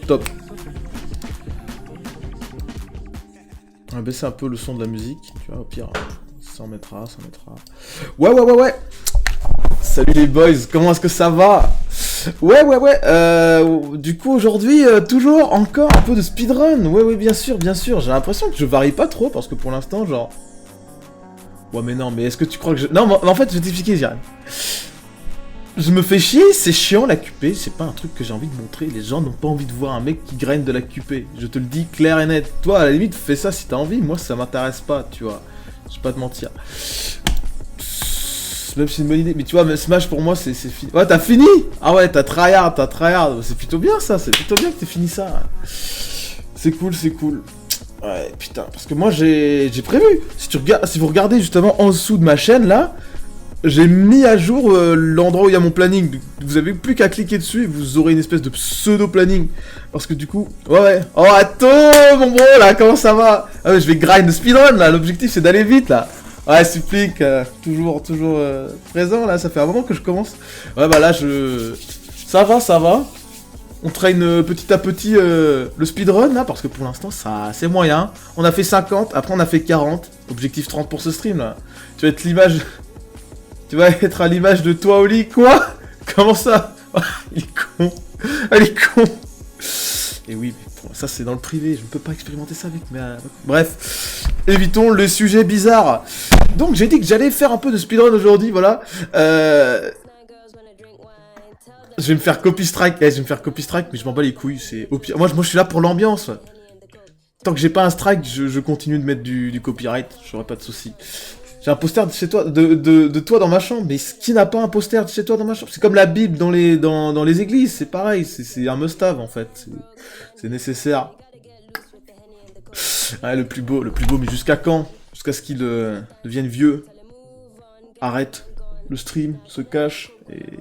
Top. On va baisser un peu le son de la musique, tu vois, au pire, ça en mettra. Ouais. Salut les boys, comment est-ce que ça va? Ouais. Du coup, aujourd'hui, toujours, encore un peu de speedrun. Ouais, bien sûr. J'ai l'impression que je varie pas trop, parce que pour l'instant, genre... Ouais, mais non, mais est-ce que tu crois que je... Non, mais en fait, je vais t'expliquer, Jiren. Je me fais chier, c'est chiant la QP, c'est pas un truc que j'ai envie de montrer, les gens n'ont pas envie de voir un mec qui grind de la QP, je te le dis clair et net. Toi, à la limite, fais ça si t'as envie, moi ça m'intéresse pas, tu vois, je vais pas te mentir. Même si c'est une bonne idée, mais tu vois, Smash pour moi c'est fini. Ouais, t'as fini? Ah ouais, t'as tryhard, c'est plutôt bien ça, c'est plutôt bien que t'aies fini ça. C'est cool. Ouais, putain, parce que moi j'ai prévu, si vous regardez justement en dessous de ma chaîne là, j'ai mis à jour l'endroit où il y a mon planning. Vous avez plus qu'à cliquer dessus et vous aurez une espèce de pseudo-planning. Parce que du coup... Ouais. Oh, attends, mon bro, là, comment ça va? Ah ouais, je vais grind le speedrun, là. L'objectif, c'est d'aller vite, là. Ouais, supplique. Toujours présent, là. Ça fait un moment que je commence. Ouais, bah là, Ça va. On traîne petit à petit le speedrun, là. Parce que pour l'instant, ça c'est moyen. On a fait 50, après on a fait 40. Objectif 30 pour ce stream, là. Tu vas être l'image... Tu vas être à l'image de toi, Oli. Quoi? Comment ça? Il est con. Et oui, mais ça c'est dans le privé, je ne peux pas expérimenter ça avec mes... Bref, évitons le sujet bizarre. Donc j'ai dit que j'allais faire un peu de speedrun aujourd'hui, voilà. Je vais me faire copy strike, mais je m'en bats les couilles, c'est au pire. Moi je suis là pour l'ambiance. Tant que j'ai pas un strike, je continue de mettre du copyright, j'aurai pas de soucis. J'ai un poster de chez toi, de toi dans ma chambre, mais qui n'a pas un poster de chez toi dans ma chambre? C'est comme la Bible dans les églises, c'est pareil, c'est un must-have en fait, c'est nécessaire. Ouais, le plus beau, mais jusqu'à quand? Jusqu'à ce qu'il devienne vieux. Arrête le stream, se cache, et...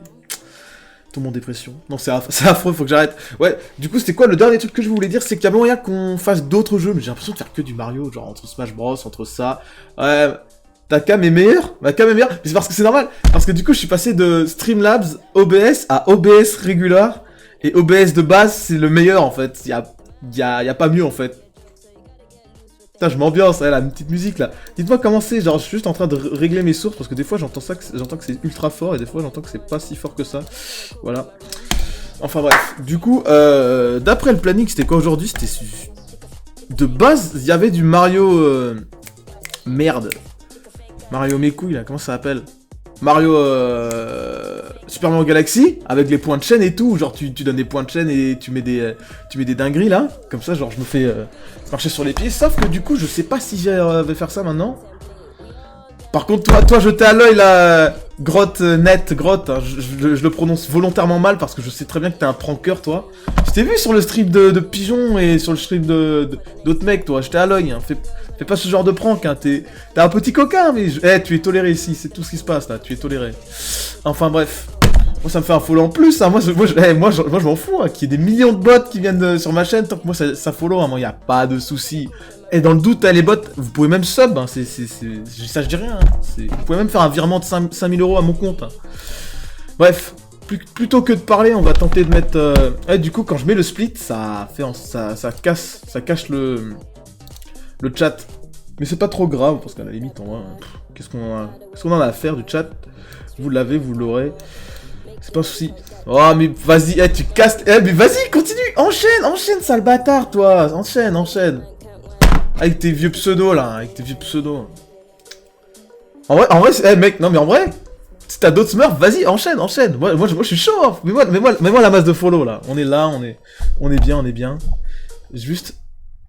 Tombe en dépression. Non, c'est affreux, faut que j'arrête. Ouais, du coup, c'était quoi le dernier truc que je voulais dire? C'est qu'il y a moyen qu'on fasse d'autres jeux, mais j'ai l'impression de faire que du Mario, genre entre Smash Bros, entre ça... Ouais... Ta cam est meilleure? Ma cam est meilleure? Mais c'est parce que c'est normal. Parce que du coup, je suis passé de Streamlabs OBS à OBS Regular. Et OBS de base, c'est le meilleur en fait. Y a pas mieux en fait. Putain, je m'ambiance, la petite musique là. Dites-moi comment c'est. Genre, je suis juste en train de régler mes sources parce que des fois, j'entends que c'est ultra fort et des fois, j'entends que c'est pas si fort que ça. Voilà. Enfin bref. Du coup, d'après le planning, c'était quoi aujourd'hui? C'était... De base, il y avait du Mario... Merde. Mario mes couilles là, comment ça s'appelle? Mario Super Mario Galaxy, avec les points de chaîne et tout, genre tu donnes des points de chaîne et tu mets des dingueries là, comme ça genre je me fais marcher sur les pieds, sauf que du coup je sais pas si je vais faire ça maintenant. Par contre toi jeter à l'œil la grotte, hein, je le prononce volontairement mal parce que je sais très bien que t'es un pranker toi. Je t'ai vu sur le stream de Pigeon et sur le stream d'autres mecs toi, j'étais à l'œil, hein. Fais pas ce genre de prank, hein, t'es un petit coquin, mais... tu es toléré ici, c'est tout ce qui se passe, là, tu es toléré. Enfin, bref. Moi, ça me fait un follow en plus, hein, moi je m'en fous, hein, qu'il y ait des millions de bots qui viennent sur ma chaîne, tant que moi, ça follow, hein, moi, y a pas de soucis. Et dans le doute, les bots, vous pouvez même sub, hein, ça, je dis rien, hein, vous pouvez même faire un virement de 5000 € à mon compte, hein. Bref. Plutôt que de parler, on va tenter de mettre... du coup, quand je mets le split, ça cache le chat. Mais c'est pas trop grave, parce qu'à la limite, en vrai, qu'est-ce qu'on en a à faire du chat? Vous l'avez, vous l'aurez. C'est pas un souci. Oh, mais vas-y, tu casses... mais vas-y, continue. Enchaîne, sale bâtard, toi. Enchaîne. Avec tes vieux pseudos, là. En vrai, mec, non, mais en vrai... Si t'as d'autres smurfs, vas-y, enchaîne. Moi, je suis chaud. Hein. Mets-moi la masse de follow, là. On est bien. Juste...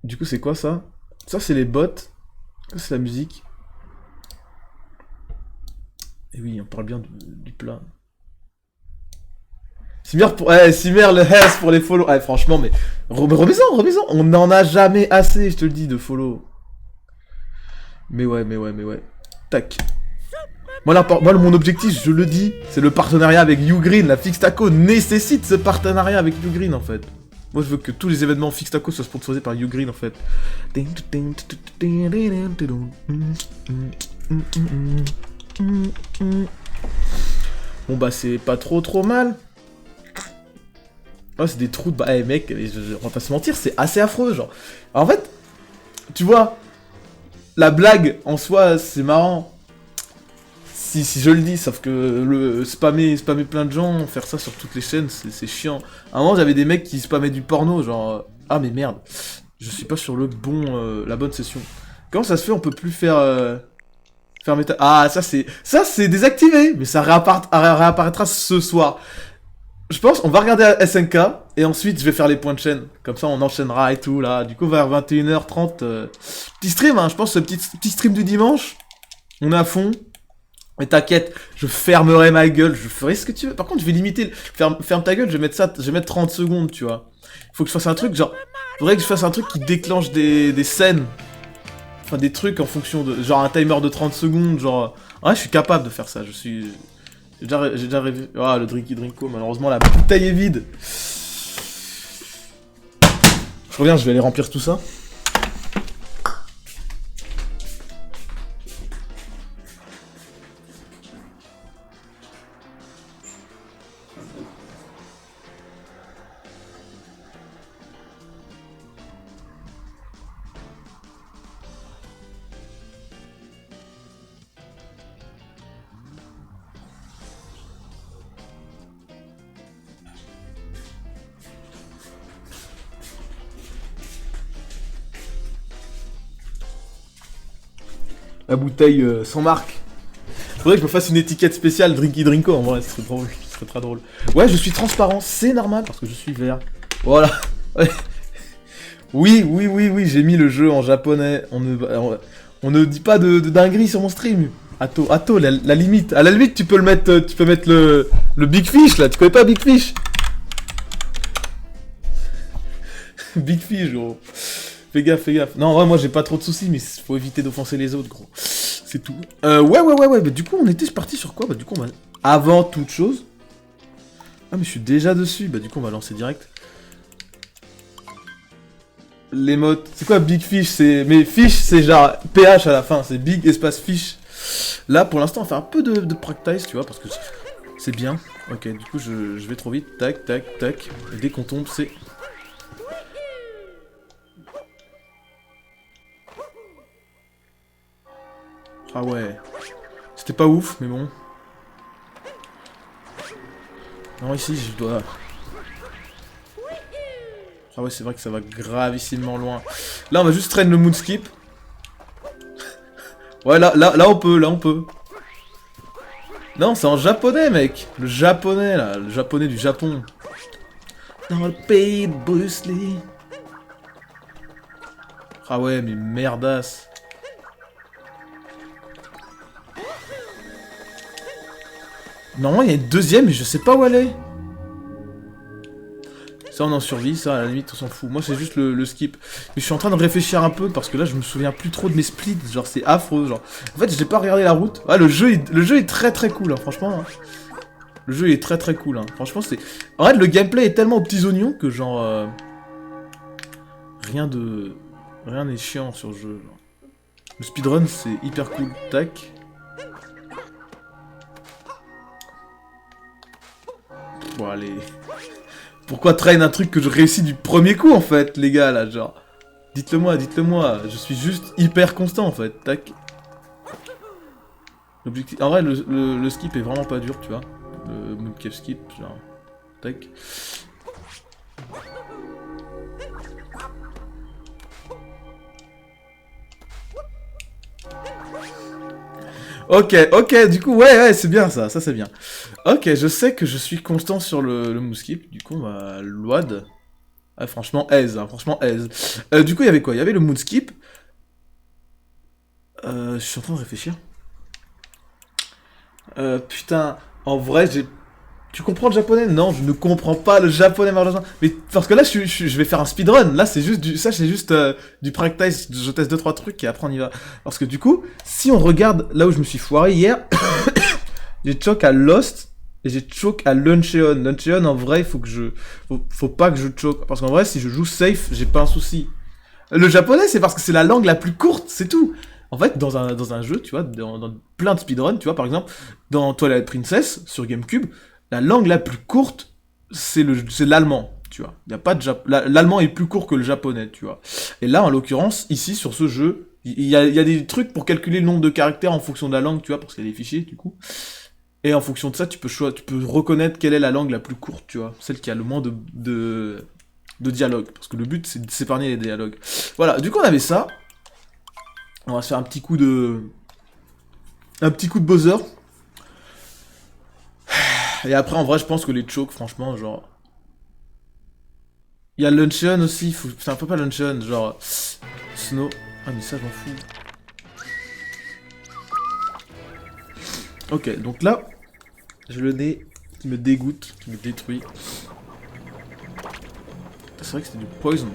Du coup, c'est quoi, ça? Ça, c'est les bots. Ça, c'est la musique. Et oui, on parle bien du plat. Simer le S pour les follow. Ah, franchement, mais... Remets-en. On n'en a jamais assez, je te le dis, de follow. Mais ouais. Tac. Moi, mon objectif, je le dis, c'est le partenariat avec Ugreen. La Fixtaco nécessite ce partenariat avec Ugreen, en fait. Moi, je veux que tous les événements Fixtaco soient sponsorisés par Ugreen, en fait. Bon, bah, c'est pas trop mal. Ouais, c'est des trous de... Bah, mec, on va pas se mentir, c'est assez affreux, genre. En fait, tu vois, la blague, en soi, c'est marrant. Si je le dis, sauf que le spammer plein de gens, faire ça sur toutes les chaînes, c'est chiant. À un moment, j'avais des mecs qui spammaient du porno, genre... ah, mais merde, je suis pas sur la bonne session. Comment ça se fait, on peut plus faire... faire méta... Ah, ça c'est désactivé, mais ça réapparaîtra ce soir. Je pense, on va regarder SNK, et ensuite je vais faire les points de chaîne. Comme ça, on enchaînera et tout, là. Du coup, vers 21h30, petit stream, hein, je pense, ce petit stream du dimanche. On est à fond. Mais t'inquiète, je fermerai ma gueule, je ferai ce que tu veux. Par contre, je vais limiter... Ferme ta gueule, je vais mettre 30 secondes, tu vois. Faut que je fasse un truc, genre... Faudrait que je fasse un truc qui déclenche des scènes. Enfin, des trucs en fonction de... Genre un timer de 30 secondes, genre... Ouais, je suis capable de faire ça, je suis... J'ai déjà rêvé... Ah, le Drinky Drinko, malheureusement, la bouteille est vide. Je reviens, je vais aller remplir tout ça. La bouteille sans marque. Faudrait que je me fasse une étiquette spéciale Drinky Drinko, en vrai, ce serait drôle, ce serait très drôle. Ouais, je suis transparent, c'est normal, parce que je suis vert. Voilà. Oui, j'ai mis le jeu en japonais, on ne dit pas de dinguerie sur mon stream. Atto, la limite. À la limite, tu peux mettre le Big Fish, là, tu connais pas Big Fish? Big Fish, gros. Fais gaffe. Non, ouais, moi j'ai pas trop de soucis, mais faut éviter d'offenser les autres, gros. C'est tout. Ouais. Bah, du coup, on était parti sur quoi? Bah, du coup, on va... Avant toute chose... Ah, mais je suis déjà dessus. Bah, du coup, on va lancer direct. L'émote... C'est quoi Big Fish? C'est... Mais Fish, c'est genre PH à la fin. C'est Big espace Fish. Là, pour l'instant, on va faire un peu de practice, tu vois, parce que c'est bien. Ok, du coup, je vais trop vite. Tac. Et dès qu'on tombe, c'est... Ah ouais. C'était pas ouf, mais bon. Non, ici, je dois... Ah ouais, c'est vrai que ça va gravissimement loin. Là, on va juste traîner le moonskip. Ouais, là, on peut. Non, c'est en japonais, mec. Le japonais, là. Le japonais du Japon. Dans le pays de Bruce Lee. Ah ouais, mais merdasse. Normalement, il y a une deuxième, mais je sais pas où elle est. Ça, on en survit, ça, à la limite, on s'en fout. Moi, c'est juste le skip. Mais je suis en train de réfléchir un peu, parce que là, je me souviens plus trop de mes splits. Genre, c'est affreux, genre. En fait, j'ai pas regardé la route. Ouais, le jeu est très cool, hein, franchement. Hein. Le jeu est très cool, hein. Franchement, c'est... En fait, le gameplay est tellement aux petits oignons que, genre... Rien n'est chiant sur le jeu, genre. Le speedrun, c'est hyper cool. Tac. Bon, allez... Pourquoi traîne un truc que je réussis du premier coup, en fait, les gars, là, genre... Dites-le moi, je suis juste hyper constant, en fait, tac. L'objectif... En vrai, le skip est vraiment pas dur, tu vois. Le Moonkev skip, genre... Tac. Ok, du coup, ouais, c'est bien ça c'est bien. Ok, je sais que je suis constant sur le moonskip, du coup, on va load. Ah, franchement, aise, hein, franchement, aise. Du coup, il y avait quoi? Il y avait le moonskip. Je suis en train de réfléchir. Putain, en vrai, j'ai... Tu comprends le japonais? Non, je ne comprends pas le japonais, malheureusement. Mais parce que là, je vais faire un speedrun. Là, c'est juste du practice. Je teste 2-3 trucs et après on y va. Parce que du coup, si on regarde là où je me suis foiré hier, j'ai choke à Lost et j'ai choke à Luncheon. Luncheon, en vrai, faut pas que je choke. Parce qu'en vrai, si je joue safe, j'ai pas un souci. Le japonais, c'est parce que c'est la langue la plus courte, c'est tout. En fait, dans un jeu, tu vois, dans plein de speedruns, tu vois, par exemple, dans Twilight Princess, sur GameCube, la langue la plus courte, c'est l'allemand. tu vois. Il y a pas de l'allemand est plus court que le japonais, tu vois. Et là, en l'occurrence, ici, sur ce jeu, il y a des trucs pour calculer le nombre de caractères en fonction de la langue, tu vois, parce qu'il y a des fichiers, du coup. Et en fonction de ça, tu peux reconnaître quelle est la langue la plus courte, tu vois. Celle qui a le moins de dialogue. Parce que le but, c'est de s'épargner les dialogues. Voilà, du coup, on avait ça. On va se faire un petit coup de buzzer. Et après, en vrai, je pense que les chokes, franchement, genre... Il y a Luncheon aussi, c'est un peu pas Luncheon, genre... Snow... Ah, mais ça, je m'en fous. Ok, donc là, j'ai le nez qui me dégoûte, qui me détruit. C'est vrai que c'était du poison.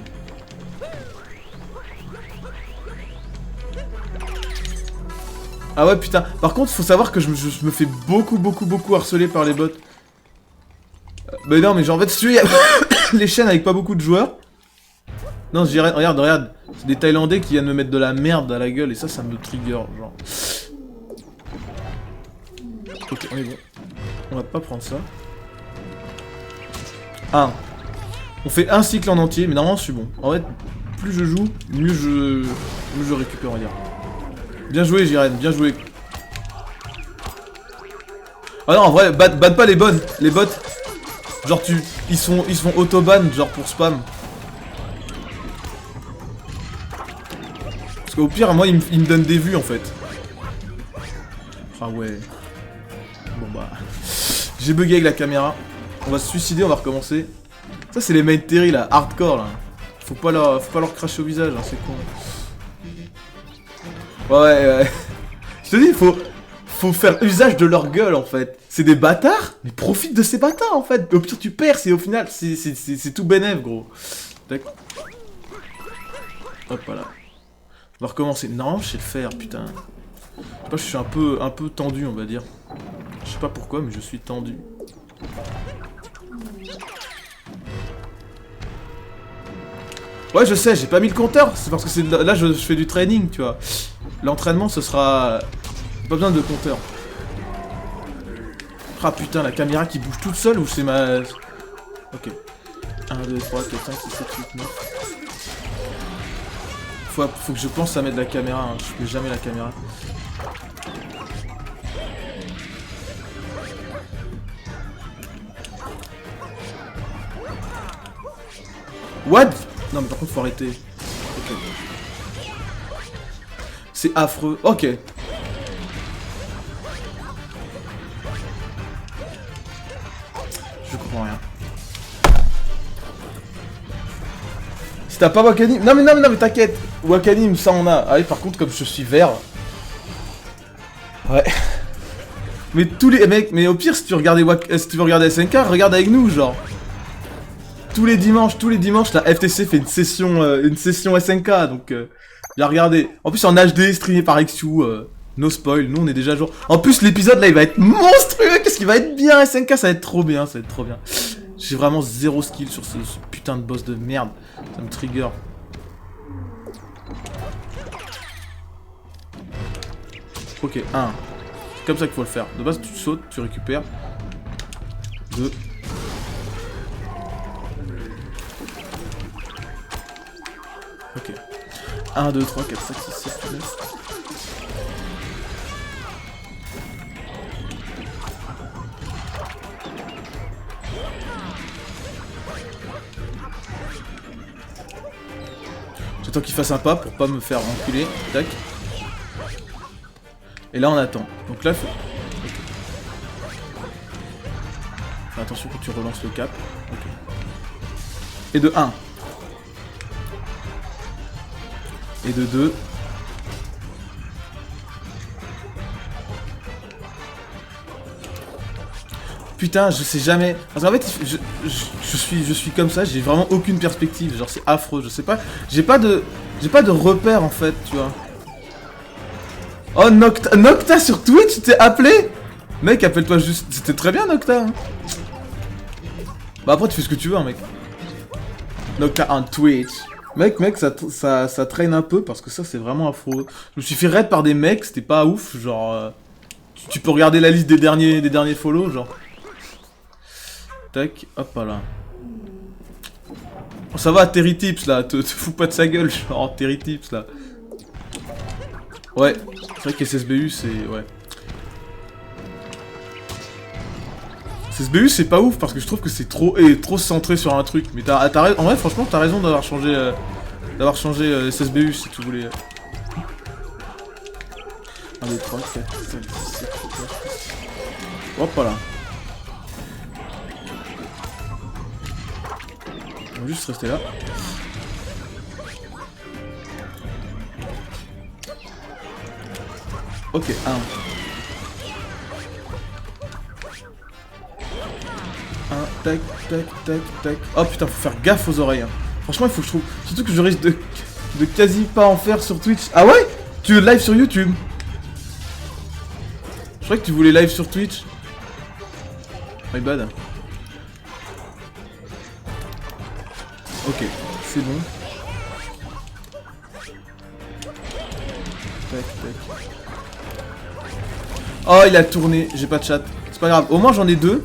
Ah ouais, putain. Par contre, faut savoir que je me fais beaucoup harceler par les bots. Mais non, mais genre, en fait, si tu veux, les chaînes avec pas beaucoup de joueurs. Non, je dirais, regarde. C'est des Thaïlandais qui viennent me mettre de la merde à la gueule et ça me trigger, genre. Ok, on est bon. On va pas prendre ça. Ah. On fait un cycle en entier, mais normalement je suis bon. En fait, plus je joue, mieux je récupère, on va dire. Bien joué, Jiren, bien joué. Ah non, en vrai, ban pas les bonnes, les bots. Genre ils se font auto-ban, genre pour spam. Parce qu'au pire, moi, ils me donnent des vues, en fait. Ah ouais. Bon bah... J'ai bugué avec la caméra. On va se suicider, on va recommencer. Ça, c'est les main Terry, là, hardcore, là. Faut pas leur cracher au visage, hein, c'est con. Ouais. Je te dis, faut faire usage de leur gueule, en fait. C'est des bâtards, mais profite de ces bâtards, en fait. Au pire, tu perds, c'est au final, c'est tout bénef, gros. Tac. Hop, voilà. On va recommencer. Non, je sais le faire, putain. Je sais pas, je suis un peu tendu, on va dire. Je sais pas pourquoi, mais je suis tendu. Ouais, je sais, j'ai pas mis le compteur. C'est parce que là, je fais du training, tu vois. L'entraînement, ce sera... Pas besoin de compteur. Ah putain, la caméra qui bouge toute seule ou c'est ma... Ok. 1, 2, 3, 4, 5, 6, 7, 8, 9... Faut que je pense à mettre la caméra, hein. Je mets jamais la caméra. What? Non mais par contre faut arrêter. Ok. C'est affreux. Ok. Je comprends rien. Si t'as pas Wakanim... Non mais t'inquiète. Wakanim, ça on a. Ah oui, par contre comme je suis vert... Ouais. Mais tous les mecs... Mais au pire si tu regardais si tu veux regarder SNK, regarde avec nous genre. Tous les dimanches, la FTC fait une session SNK, donc j'ai regardé. En plus en HD, streamé par XU, no spoil, nous on est déjà jour. En plus l'épisode là il va être monstrueux, qu'est-ce qu'il va être bien SNK, ça va être trop bien, J'ai vraiment zéro skill sur ce putain de boss de merde, ça me trigger. Ok, 1. C'est comme ça qu'il faut le faire. De base tu sautes, tu récupères. 2. Ok. 1, 2, 3, 4, 5, 6, 7, 8, 9. J'attends qu'il fasse un pas pour pas me faire enculer. Tac. Et là on attend. Donc là il faut... Okay. Attention quand tu relances le cap. Ok. Et de 1. Et de 2. Putain, je sais jamais. Parce qu'en fait, je suis comme ça, j'ai vraiment aucune perspective. Genre, c'est affreux, je sais pas. J'ai pas de repère en fait, tu vois. Oh, Nocta sur Twitch, tu t'es appelé? Mec, appelle-toi juste. C'était très bien, Nocta. Hein. Bah, après, tu fais ce que tu veux, hein, mec. Nocta on Twitch. Mec, ça traîne un peu parce que ça, c'est vraiment affreux. Je me suis fait raid par des mecs, c'était pas ouf. Genre. Tu peux regarder la liste des derniers follow, genre. Tac, hop là. Oh, ça va, Terry Tips là, te fous pas de sa gueule, genre Terry Tips là. Ouais, c'est vrai que SSBU c'est... ouais. SSBU c'est pas ouf parce que je trouve que c'est trop centré sur un truc. Mais en vrai franchement t'as raison d'avoir changé SSBU si tu voulais. 1, 2, 3, 4, 5, 6, 7, 8, 9, 10. Hop là. On va juste rester là. Ok, 1. 1, tac, tac, tac, tac. Oh putain, faut faire gaffe aux oreilles. Hein. Franchement, il faut que je trouve. Surtout que je risque de quasi pas en faire sur Twitch. Ah ouais? Tu veux live sur YouTube? Je croyais que tu voulais live sur Twitch. My bad. Ok, c'est bon. Tac, tac. Oh, il a tourné. J'ai pas de chat. C'est pas grave. Au moins, j'en ai 2.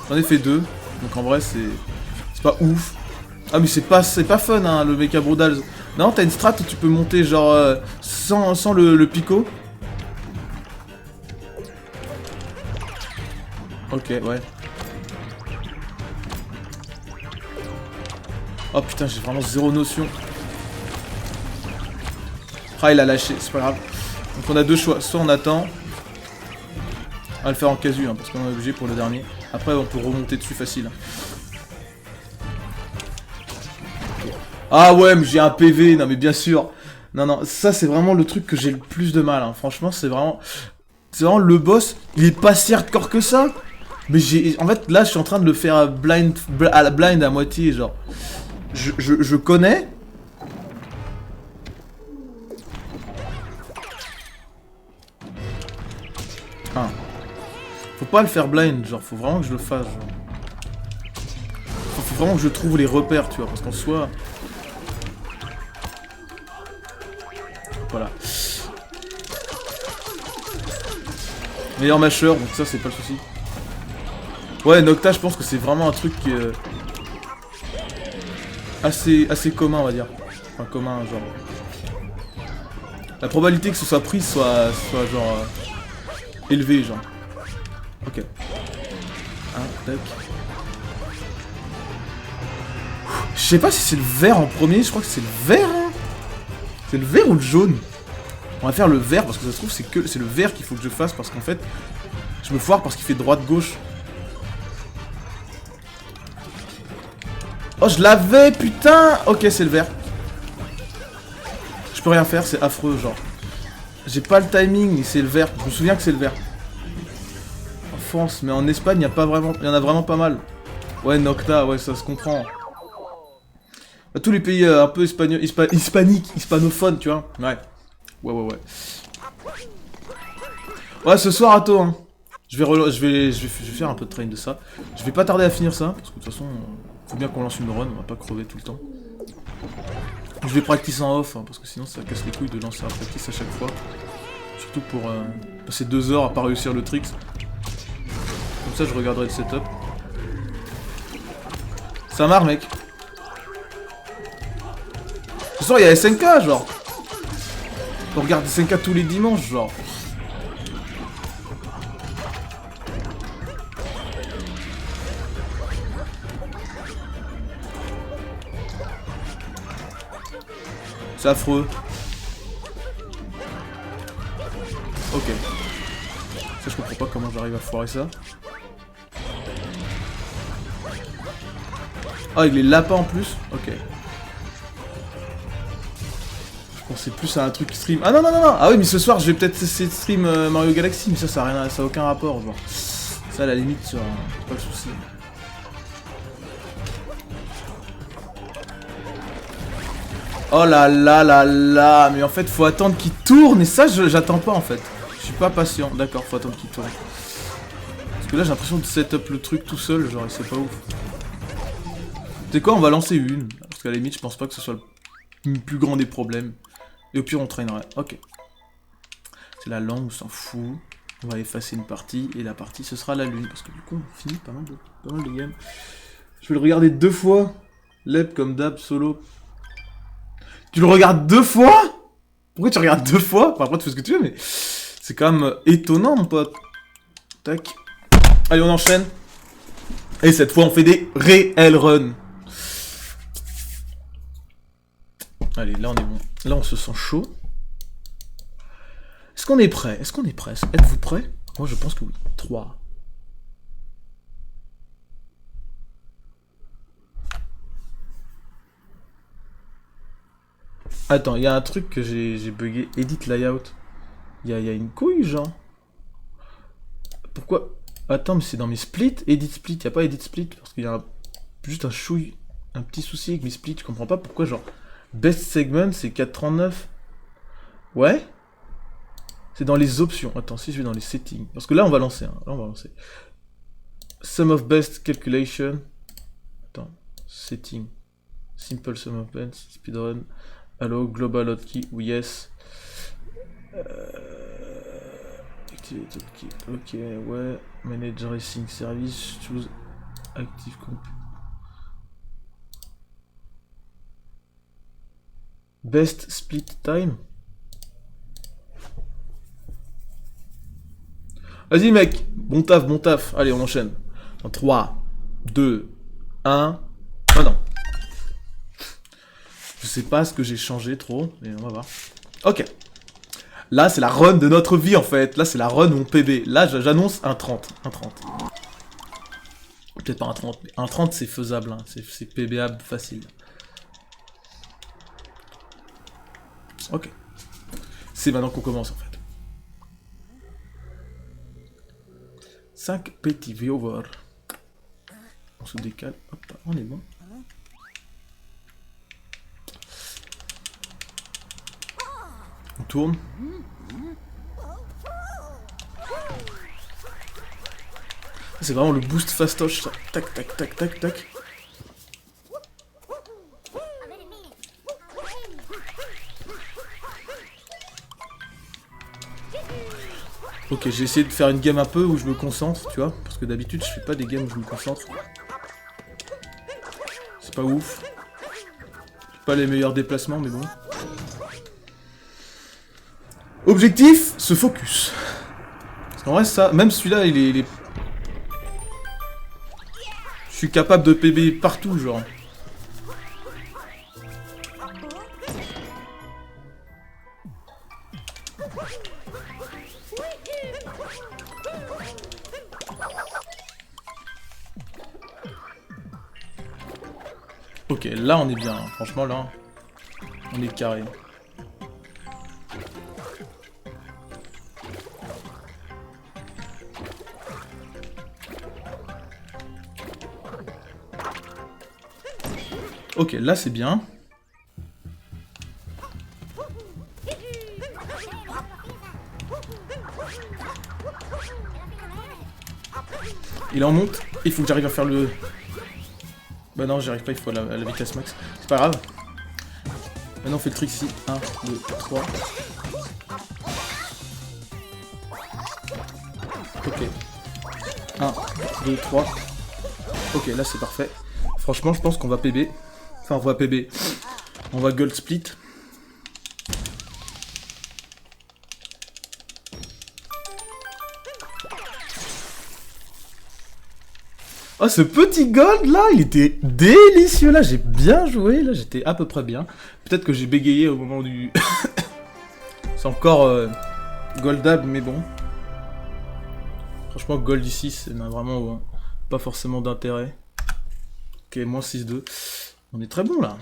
J'en ai fait 2. Donc en vrai, c'est pas ouf. Ah, mais c'est pas fun, hein, le Mecha Brodals. Non, t'as une strat où tu peux monter genre sans le picot. Ok, ouais. Oh putain, j'ai vraiment zéro notion. Ah, il a lâché, c'est pas grave. Donc on a 2 choix. Soit on attend. On va le faire en casu, hein, parce qu'on est obligé pour le dernier. Après, on peut remonter dessus facile. Okay. Ah ouais, mais j'ai un PV. Non, mais bien sûr. Non, non, ça c'est vraiment le truc que j'ai le plus de mal. Hein. Franchement, c'est vraiment le boss. Il est pas si hardcore que ça. Mais en fait, là, je suis en train de le faire blind à moitié, genre. Je connais. Ah. Faut pas le faire blind, genre, faut vraiment que je le fasse, genre. Faut vraiment que je trouve les repères, tu vois, parce qu'en soi... Voilà. Meilleur masher, donc ça, c'est pas le souci. Ouais, Nocta, je pense que c'est vraiment un truc qui est... assez commun, on va dire. Enfin, commun, genre... La probabilité que ce soit pris soit genre... élevée, genre. Ok. 1, tac. Je sais pas si c'est le vert en premier, je crois que c'est le vert, hein. C'est le vert ou le jaune? On va faire le vert parce que ça se trouve c'est le vert qu'il faut que je fasse parce qu'en fait je me foire parce qu'il fait droite-gauche. Oh, je l'avais, putain. Ok, c'est le vert. Je peux rien faire, c'est affreux, genre. J'ai pas le timing, c'est le vert. Je me souviens que c'est le vert. En France, mais en Espagne, il y en a vraiment pas mal. Ouais, Nocta, ouais, ça se comprend. Tous les pays un peu hispaniques, hispanophones, tu vois. Ouais. Ouais. Ouais, ce soir, à tôt, hein. Je vais faire un peu de train de ça. Je vais pas tarder à finir ça, parce que de toute façon, faut bien qu'on lance une run, on va pas crever tout le temps. Je vais practice en off, hein, parce que sinon ça casse les couilles de lancer un practice à chaque fois. Surtout pour passer 2 heures à pas réussir le tricks. Comme ça, je regarderai le setup. Ça marche, mec. Ce soir, il y a SNK, genre. On regarde SNK tous les dimanches, genre. C'est affreux. Ok. Ça, je comprends pas comment j'arrive à foirer ça. Ah, avec les lapins en plus. Ok. Je pensais plus à un truc stream. Ah non. Ah oui, mais ce soir, je vais peut-être essayer de stream Mario Galaxy, mais ça a aucun rapport, genre. Ça, à la limite, c'est pas le souci. Oh là là, mais en fait faut attendre qu'il tourne et ça j'attends pas en fait. Je suis pas patient, d'accord, faut attendre qu'il tourne. Parce que là j'ai l'impression de setup le truc tout seul, genre c'est pas ouf. Tu sais quoi, on va lancer une, parce qu'à la limite je pense pas que ce soit le plus grand des problèmes. Et au pire on traînerait, ok. C'est la langue, on s'en fout. On va effacer une partie et la partie ce sera la lune, parce que du coup on finit pas mal de games. Je vais le regarder 2 fois. Leb comme d'hab, solo. Tu le regardes 2 fois? Pourquoi tu regardes 2 fois? Enfin, après, tu fais ce que tu veux, mais... C'est quand même étonnant, mon pote. Tac. Allez, on enchaîne. Et cette fois, on fait des réels runs. Allez, là, on est bon. Là, on se sent chaud. Est-ce qu'on est prêt? Est-ce qu'on est prêt? Êtes-vous prêts? Moi, je pense que oui. 3. Attends, il y a un truc que j'ai bugué. Edit layout. Il y a une couille, genre. Pourquoi? Attends, mais c'est dans mes splits? Edit split. Il n'y a pas edit split. Parce qu'il y a juste un chouille. Un petit souci avec mes splits. Je comprends pas pourquoi, genre. Best segment, c'est 439. Ouais? C'est dans les options. Attends, si je vais dans les settings. Parce que là, on va lancer. Hein. Là, on va lancer. Sum of best calculation. Attends. Setting. Simple sum of best. Speedrun. Allo. Global hotkey. Ou yes. Activate hotkey. Ok, ouais. Manage racing service. Choose active comp. Best split time. Vas-y mec, bon taf, bon taf. Allez, on enchaîne. En 3, 2, 1. Ah non. Je sais pas ce que j'ai changé trop, mais on va voir. Ok. Là, c'est la run de notre vie en fait. Là, c'est la run où on PB. Là, j'annonce un 30. Un 30. Peut-être pas un 30, mais un 30 c'est faisable. Hein. C'est PBable facile. Ok. C'est maintenant qu'on commence en fait. 5 petits viewers. On se décale. Hop, on est bon. On tourne. C'est vraiment le boost fastoche ça. Tac, tac, tac, tac, tac. Ok, j'ai essayé de faire une game un peu où je me concentre, tu vois. Parce que d'habitude, je fais pas des games où je me concentre. C'est pas ouf. J'ai pas les meilleurs déplacements, mais bon. Objectif, se focus. Parce qu'en vrai, ça, même celui-là, il est... Je suis capable de PB partout, genre. Ok, là on est bien, hein. Franchement là, on est carré. Ok, là c'est bien. Il en monte, il faut que j'arrive à faire le... Bah non, j'y arrive pas, il faut la vitesse max. C'est pas grave. Maintenant on fait le trick ici. 1, 2, 3. Ok. 1, 2, 3. Ok, là c'est parfait. Franchement, je pense qu'on va PB. Enfin, on va PB. On va gold split. Oh, ce petit gold là, il était délicieux là, j'ai bien joué, là j'étais à peu près bien. Peut-être que j'ai bégayé au moment du... C'est encore goldable, mais bon. Franchement, gold ici, c'est vraiment pas forcément d'intérêt. Ok, moins 6-2. On est très bon là.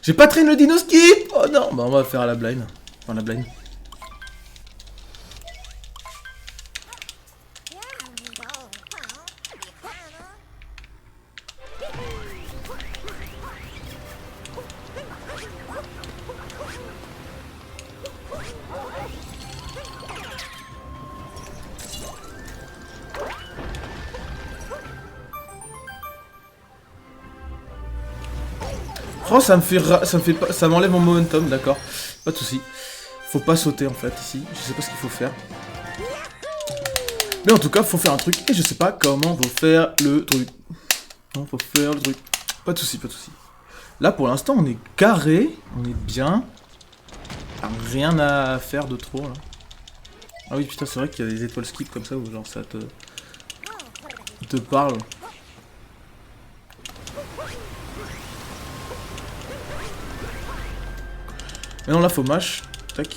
J'ai pas traîné le dino skip. Oh non, bah on va faire à la blind. Enfin, la blind. Oh, ça m'enlève mon momentum, d'accord. Pas de soucis. Faut pas sauter en fait ici. Je sais pas ce qu'il faut faire. Mais en tout cas, faut faire un truc. Et je sais pas comment faut faire le truc. Non, faut faire le truc. Pas de soucis, pas de soucis. Là, pour l'instant, on est carré. On est bien. Rien à faire de trop, là. Ah oui, putain, c'est vrai qu'il y a des étoiles skip comme ça, où genre ça te parle. Mais non, là, faut mash. Tac.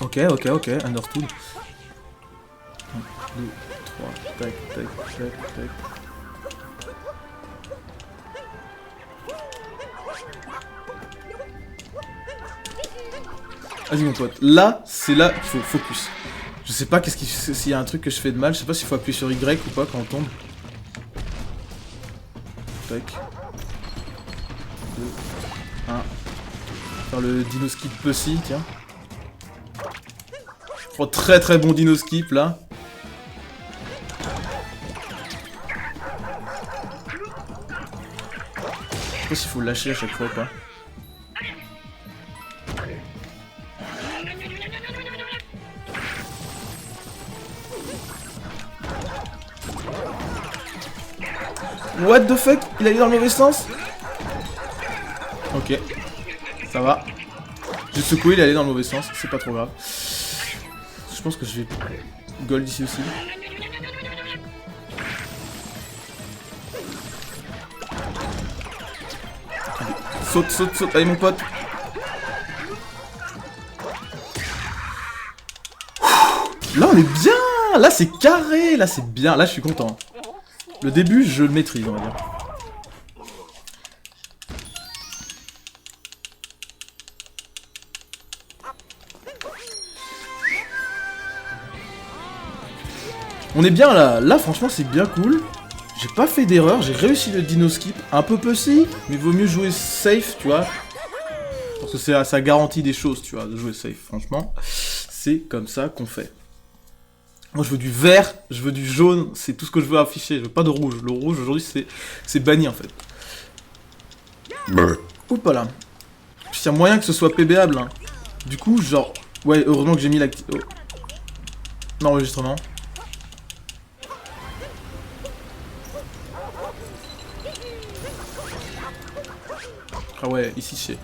Ok, understood. 1, 2, 3, tac, tac, tac, tac. Vas-y mon pote, là, c'est là qu'il faut focus. Je sais pas s'il y a un truc que je fais de mal, je sais pas s'il faut appuyer sur Y ou pas quand on tombe. Tac. 2, 1. Faire le dino skip pussy, tiens. Oh, très très bon dino skip là. Je sais pas s'il faut le lâcher à chaque fois ou pas. What the fuck? Il allait dans le mauvais sens? Ok. Ça va. J'ai secoué, il est allé dans le mauvais sens. C'est pas trop grave. Je pense que je vais gold ici aussi. Saute, saute, saute. Allez mon pote. Là on est bien. Là c'est carré. Là c'est bien. Là je suis content. Le début je le maîtrise on va dire. On est bien là. Là franchement c'est bien cool. J'ai pas fait d'erreur, j'ai réussi le dino skip. Un peu pussy, mais vaut mieux jouer safe, tu vois. Parce que ça garantit des choses, tu vois, de jouer safe, franchement. C'est comme ça qu'on fait. Moi je veux du vert, je veux du jaune, c'est tout ce que je veux afficher. Je veux pas de rouge. Le rouge aujourd'hui c'est banni en fait. Oups là. Puis il y a moyen que ce soit PBable. Hein. Du coup, genre... Ouais, heureusement que j'ai mis l'acti... Oh. L'enregistrement. Ah ouais, ici c'est...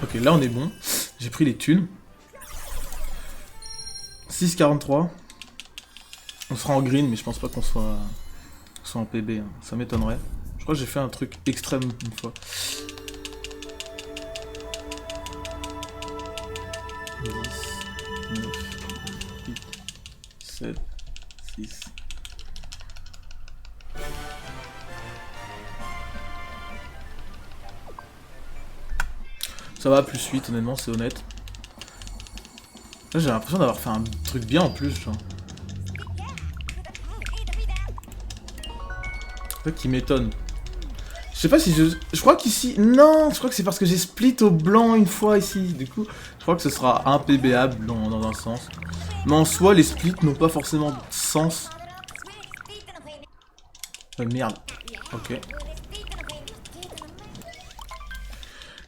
Ok, là on est bon. J'ai pris les thunes. 6,43. On sera en green, mais je pense pas qu'on soit en PB. Hein. Ça m'étonnerait. Je crois que j'ai fait un truc extrême une fois. 10, 9, 8, 7, 6. Ça va, plus 8, honnêtement, c'est honnête. Là, j'ai l'impression d'avoir fait un truc bien en plus, genre. C'est ça qui m'étonne. Je sais pas si je crois qu'ici... Non, je crois que c'est parce que j'ai split au blanc une fois ici. Du coup, je crois que ce sera impébable dans un sens. Mais en soi, les splits n'ont pas forcément de sens. Merde. Ok.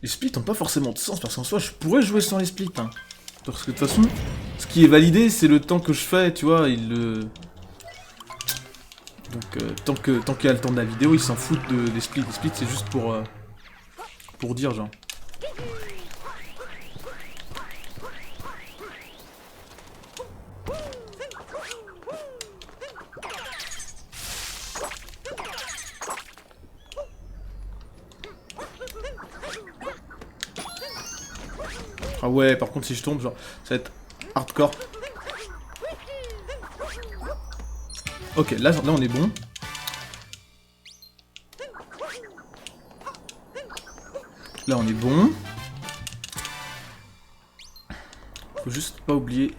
Les splits n'ont pas forcément de sens parce qu'en soi, je pourrais jouer sans les splits. Hein. Parce que de toute façon, ce qui est validé, c'est le temps que je fais, tu vois, Donc, tant qu'il y a le temps de la vidéo, ils s'en foutent des splits. Les splits, c'est juste pour dire, genre. Ah ouais, par contre, si je tombe, genre, ça va être hardcore. Ok, là on est bon. Là on est bon. Faut juste pas oublier.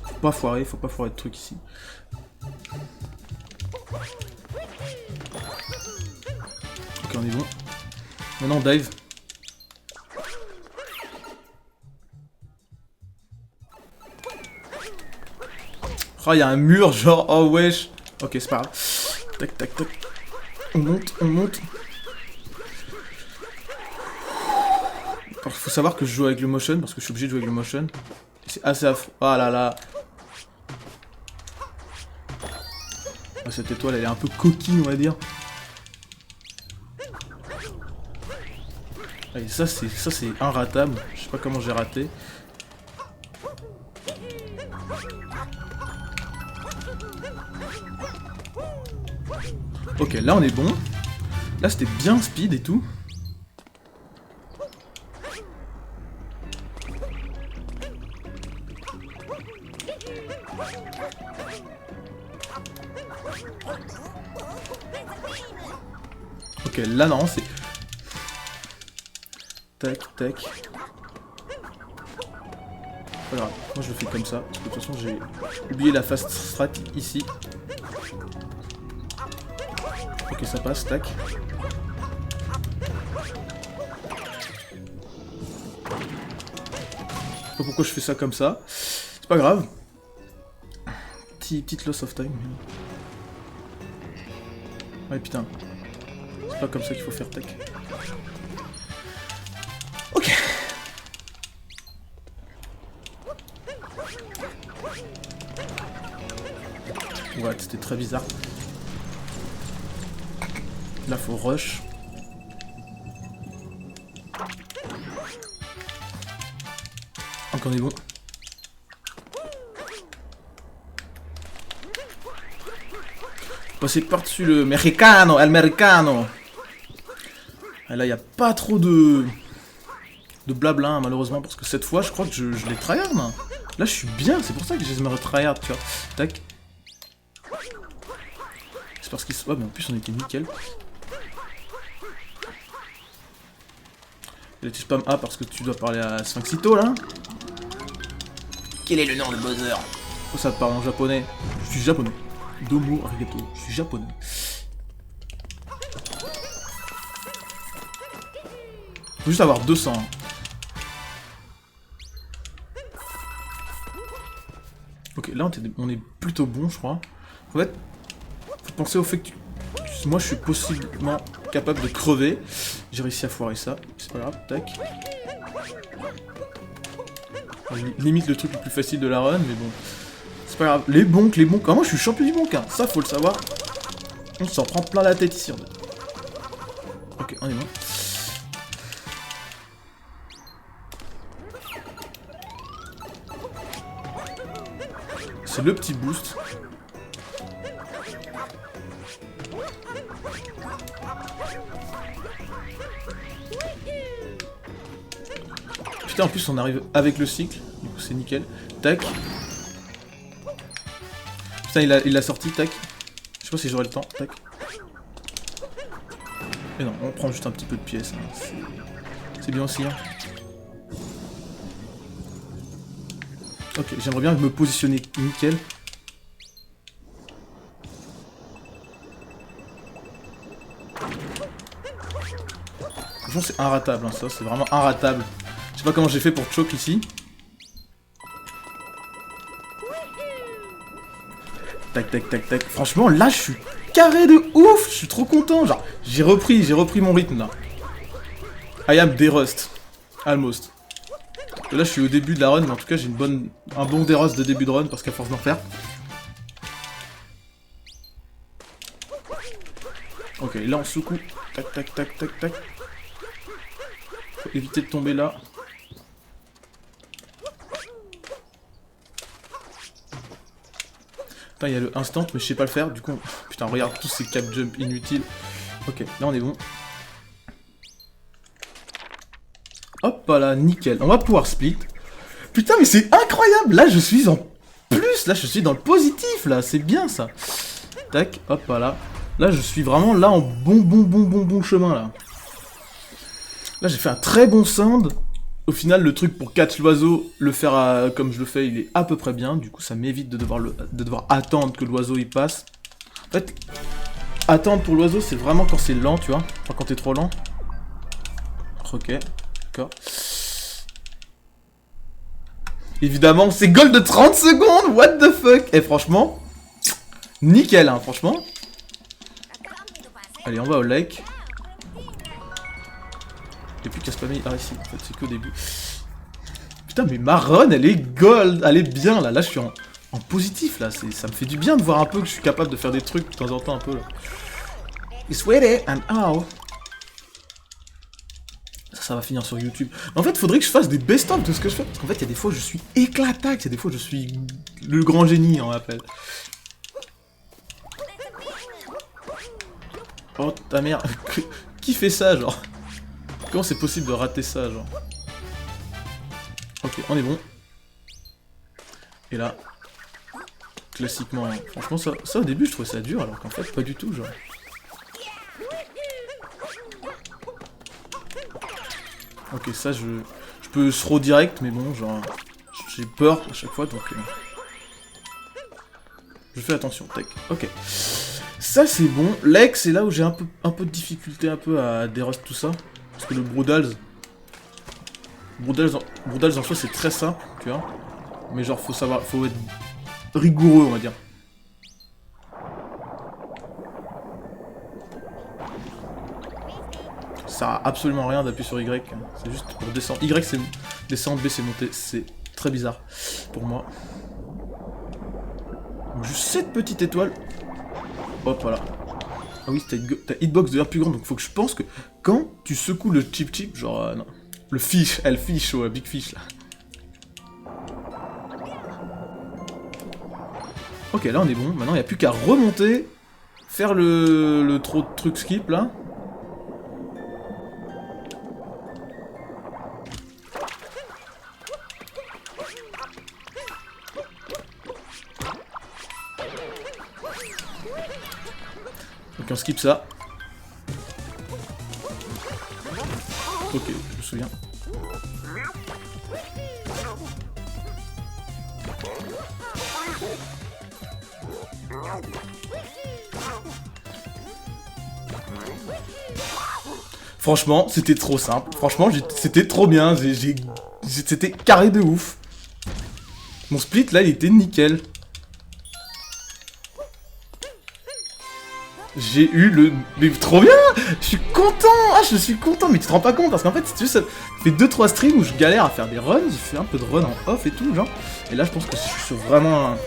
Faut pas foirer de trucs ici. Ok, on est bon. Maintenant on dive. Oh, il y a un mur, genre, oh wesh. Ok, c'est pas grave. Tac, tac, tac. On monte, on monte. savoir que je joue avec le motion, parce que je suis obligé de jouer avec le motion. C'est assez affreux. Ah là là. Oh, cette étoile, elle est un peu coquine, on va dire. Et ça, c'est inratable. Je sais pas comment j'ai raté. Ok, là on est bon. Là c'était bien speed et tout. Ok, là non, c'est... Tac, tac. Pas grave, moi je le fais comme ça. Parce que de toute façon j'ai oublié la fast strat ici. Ok, ça passe, tac. Je sais pas pourquoi je fais ça comme ça. C'est pas grave. Petite loss of time. Ouais, putain. C'est pas comme ça qu'il faut faire, tac. Ok. Ouais, c'était très bizarre. Là, faut rush. Encore des bons. Passer par-dessus le Mexicano, Americano. Et là, il n'y a pas trop de blabla, hein, malheureusement, parce que cette fois, je crois que je l'ai tryhard. Hein. Là, je suis bien, c'est pour ça que je les ai tryhard, tu vois. Tac. C'est parce qu'ils... Ouais, mais en plus, on était nickel. Et là, tu spam A parce que tu dois parler à Sphinxito, là. Quel est le nom de Bowser? Oh, ça te parle en japonais. Je suis japonais. Domo arigato. Je suis japonais. Faut juste avoir 200. Hein. Ok, là on est plutôt bon, je crois. En fait, faut penser au fait que moi je suis possiblement capable de crever. J'ai réussi à foirer ça. C'est pas grave, tac. Limite le truc le plus facile de la run, mais bon. C'est pas grave. Les bonks. Comment je suis champion du bonk, hein. Ça, faut le savoir. On s'en prend plein la tête ici, en fait. Ok, on est bon. C'est le petit boost. Putain, en plus, on arrive avec le cycle. Du coup, c'est nickel. Tac. Putain, il l'a sorti, tac. Je sais pas si j'aurai le temps, tac. Mais non, on prend juste un petit peu de pièces. Hein. C'est bien aussi. Hein. Ok, j'aimerais bien me positionner nickel. Franchement, c'est inratable, hein, ça. C'est vraiment inratable. Je sais pas comment j'ai fait pour choke ici. Tac, tac, tac, tac. Franchement, là, je suis carré de ouf. Je suis trop content. Genre, j'ai repris mon rythme, là. I am derust. Almost. Et là, je suis au début de la run, mais en tout cas, j'ai un bon derust de début de run, parce qu'à force d'en faire. Ok, là, on secoue. Tac, tac, tac, tac, tac. Faut éviter de tomber là. Il y a le instant, mais je sais pas le faire, du coup... Putain, regarde tous ces cap jump inutiles. Ok, là on est bon. Hop là, nickel. On va pouvoir split. Putain, mais c'est incroyable. Là, je suis en plus. Là, je suis dans le positif, là. C'est bien, ça. Tac, hop là. Là, je suis vraiment là en bon chemin, là. Là, j'ai fait un très bon sound. Au final, le truc pour catch l'oiseau, le faire comme je le fais, il est à peu près bien. Du coup, ça m'évite de devoir attendre que l'oiseau il passe. En fait, attendre pour l'oiseau, c'est vraiment quand c'est lent, tu vois. Enfin, quand t'es trop lent. Ok, d'accord. Évidemment, c'est goal de 30 secondes. What the fuck? Et franchement, nickel, hein, franchement. Allez, on va au lake. Et puis qu'à spammer ici, en fait, c'est qu'au début. Putain, mais ma run, elle est gold, elle est bien, là. Là, je suis en positif, là. Ça me fait du bien de voir un peu que je suis capable de faire des trucs de temps en temps, un peu, là. It's ready and how. Ça va finir sur YouTube. Mais en fait, faudrait que je fasse des best-of de ce que je fais. Parce qu'en fait, il y a des fois, je suis éclataxe. Il y a des fois, je suis le grand génie, on l'appelle. Oh, ta mère. Qui fait ça, genre? Comment c'est possible de rater ça, genre? Ok, on est bon. Et là... Classiquement, hein. Franchement, ça au début, je trouvais ça dur, alors qu'en fait, pas du tout, genre. Ok, ça, je peux throw direct, mais bon, genre... J'ai peur à chaque fois, donc... Je fais attention, tac. Ok. Ça, c'est bon. Lex, c'est là où j'ai un peu de difficulté un peu à dérust tout ça. Parce que le Broodals... Broodals en soi, c'est très simple, tu vois. Mais genre, faut savoir... Faut être rigoureux, on va dire. Ça sert à absolument rien d'appuyer sur Y. C'est juste pour descendre. Y, c'est descendre, B, c'est monter. C'est très bizarre pour moi. Donc, juste cette petite étoile. Hop, voilà. Ah oui, t'as hitbox devient plus grande, donc faut que je pense que quand tu secoues le chip, genre... non. Le fish, elle fish, ouais, big fish, là. Ok, là on est bon. Maintenant, il n'y a plus qu'à remonter, faire le trop de trucs skip, là. Ok, on skip ça. Ok, je me souviens. Franchement, c'était trop simple. Franchement, c'était trop bien. C'était carré de ouf. Mon split, là, il était nickel. J'ai eu le... Mais trop bien! Je suis content! Ah, je suis content! Mais tu te rends pas compte, parce qu'en fait, si tu veux, ça fait 2-3 streams où je galère à faire des runs, j'ai fait un peu de run en off et tout, genre. Et là, je pense que je suis sur vraiment...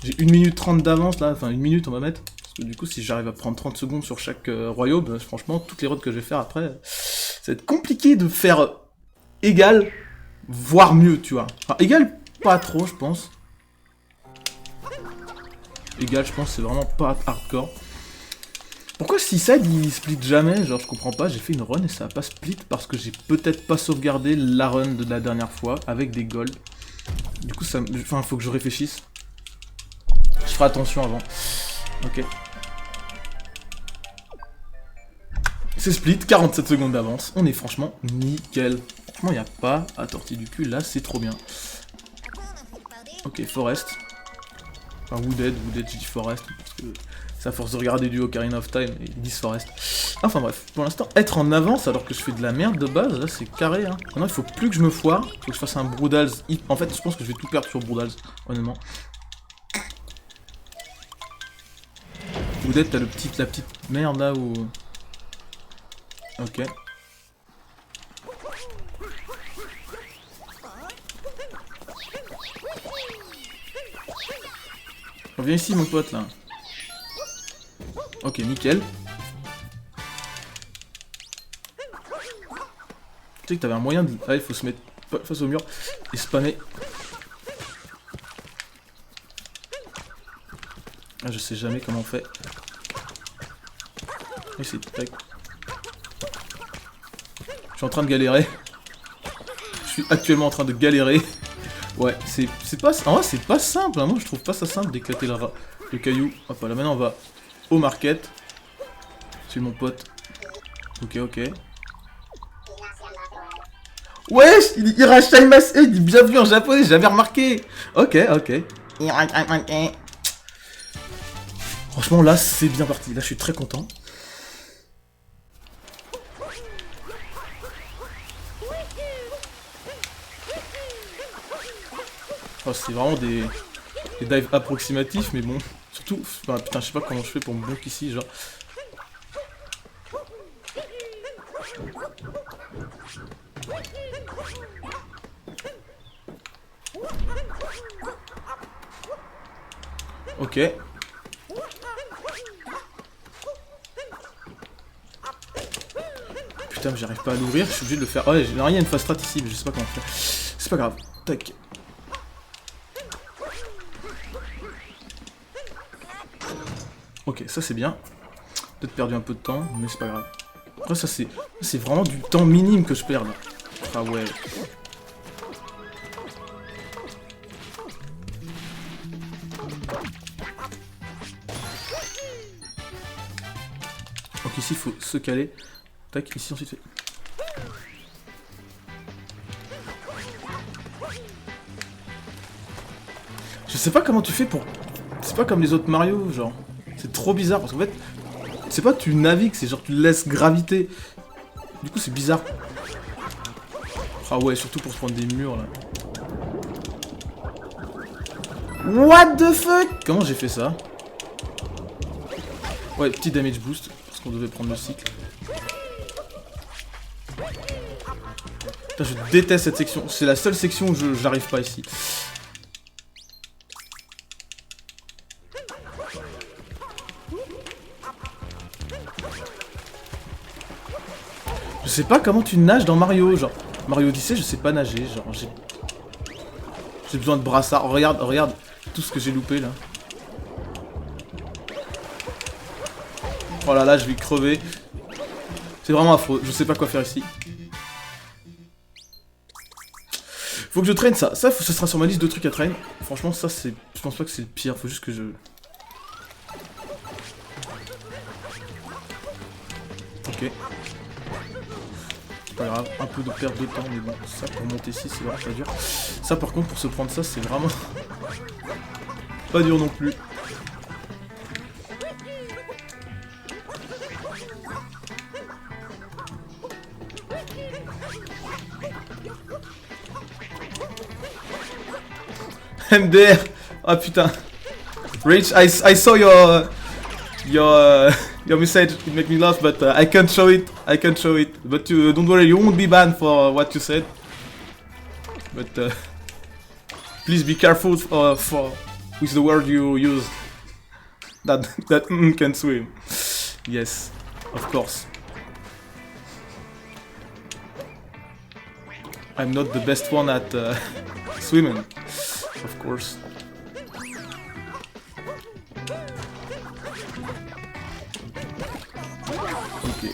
J'ai 1 minute 30 d'avance, là, enfin 1 minute, on va mettre. Parce que du coup, si j'arrive à prendre 30 secondes sur chaque royaume, franchement, toutes les runs que je vais faire après, ça va être compliqué de faire égal, voire mieux, tu vois. Enfin, égal, pas trop, je pense. Égal, je pense, c'est vraiment pas hardcore. Pourquoi Seaside il split jamais? Genre je comprends pas, j'ai fait une run et ça a pas split parce que j'ai peut-être pas sauvegardé la run de la dernière fois avec des golds. Du coup ça... Enfin faut que je réfléchisse. Je ferai attention avant. Ok. C'est split, 47 secondes d'avance. On est franchement nickel. Franchement y a pas à tortiller du cul, là c'est trop bien. Ok, Forest. Enfin Wooded, j'ai dit Forest parce que... à force de regarder du Ocarina of Time et 10 Forest. Enfin bref, pour l'instant, être en avance alors que je fais de la merde de base, là c'est carré. Hein. Maintenant il faut plus que je me foire, il faut que je fasse un Broodals. En fait, je pense que je vais tout perdre sur Broodals, honnêtement. Wooded, t'as la petite merde là où... Ok. Reviens ici mon pote là. Ok, nickel. Tu sais que t'avais un moyen de... Ah, il faut se mettre face au mur et spammer. Ah, je sais jamais comment on fait. Et c'est tac. Je suis en train de galérer. Je suis actuellement en train de galérer. Ouais, c'est pas... En vrai, c'est pas simple. Hein. Moi, je trouve pas ça simple d'éclater le caillou. Hop, là, maintenant, on va au market. C'est mon pote. Ok, ok. Wesh, il Irashaimasu, il dit bienvenue en japonais, j'avais remarqué. Ok, ok. Franchement, là, c'est bien parti. Là, je suis très content. Oh, c'est vraiment des dives approximatifs, mais bon. Surtout, enfin, putain, je sais pas comment je fais pour me bloquer ici, genre. Ok. Putain, mais j'arrive pas à l'ouvrir, je suis obligé de le faire. Ouais, il y a une phase strat ici, mais je sais pas comment faire. C'est pas grave. Tac. Ok, ça c'est bien. Peut-être perdu un peu de temps, mais c'est pas grave. Après, ça c'est vraiment du temps minime que je perds là. Ah ouais. Donc ici il faut se caler. Tac, ici ensuite fait. Je sais pas comment tu fais pour... C'est pas comme les autres Mario, genre. C'est trop bizarre parce qu'en fait, c'est pas tu navigues, c'est genre tu laisses graviter. Du coup c'est bizarre. Ah ouais, surtout pour se prendre des murs là. What the fuck? Comment j'ai fait ça? Ouais, petit damage boost, parce qu'on devait prendre le cycle. Putain, je déteste cette section. C'est la seule section où j'arrive pas ici. Je sais pas comment tu nages dans Mario, genre. Mario Odyssey, je sais pas nager, genre. J'ai besoin de brassard. Oh, regarde, regarde tout ce que j'ai loupé là. Oh là là, je vais crever. C'est vraiment affreux, je sais pas quoi faire ici. Faut que je traîne ça. Ça, ce sera sur ma liste de trucs à traîner. Franchement, ça, c'est... Je pense pas que c'est le pire, faut juste que je... Ok. C'est pas grave, un peu de perte de temps, mais bon, ça pour monter ici, c'est vraiment pas dur. Ça, par contre, pour se prendre ça, c'est vraiment... pas dur non plus. MDR. Ah putain. Rich, I saw your message. It make me laugh, but I can't show it. I can't show it. But don't worry, you won't be banned for what you said. But please be careful for with the word you use. That can swim. Yes, of course. I'm not the best one at swimming. Of course. Ok.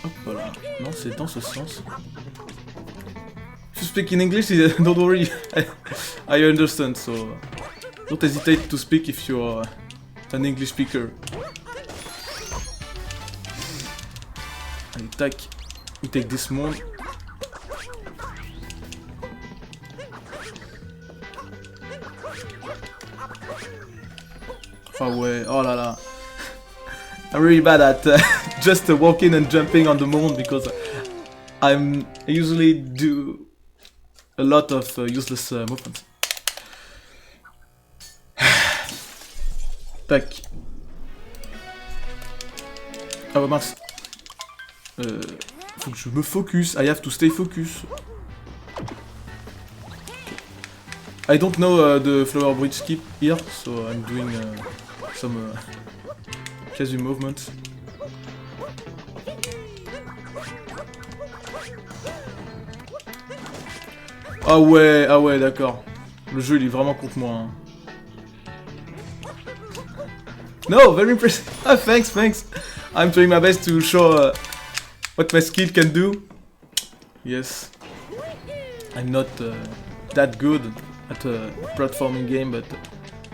Hop voilà. Non, c'est dans ce sens. If you speak in English, don't worry. I understand, so don't hesitate to speak if you're an English speaker. Allez, tac. We take this one. Oh ouais, oh là là. I'm really bad at just walking and jumping on the moon because I usually do a lot of useless movements. Tac. Ah bah mince. Faut que je me focus. I have to stay focus. I don't know the flower bridge skip here, so I'm doing some casual movements. Ah ouais, d'accord. Le jeu il est vraiment contre moi. Hein. No, very impressive. Ah, thanks. I'm trying my best to show what my skill can do. Yes. I'm not that good at a platforming game, but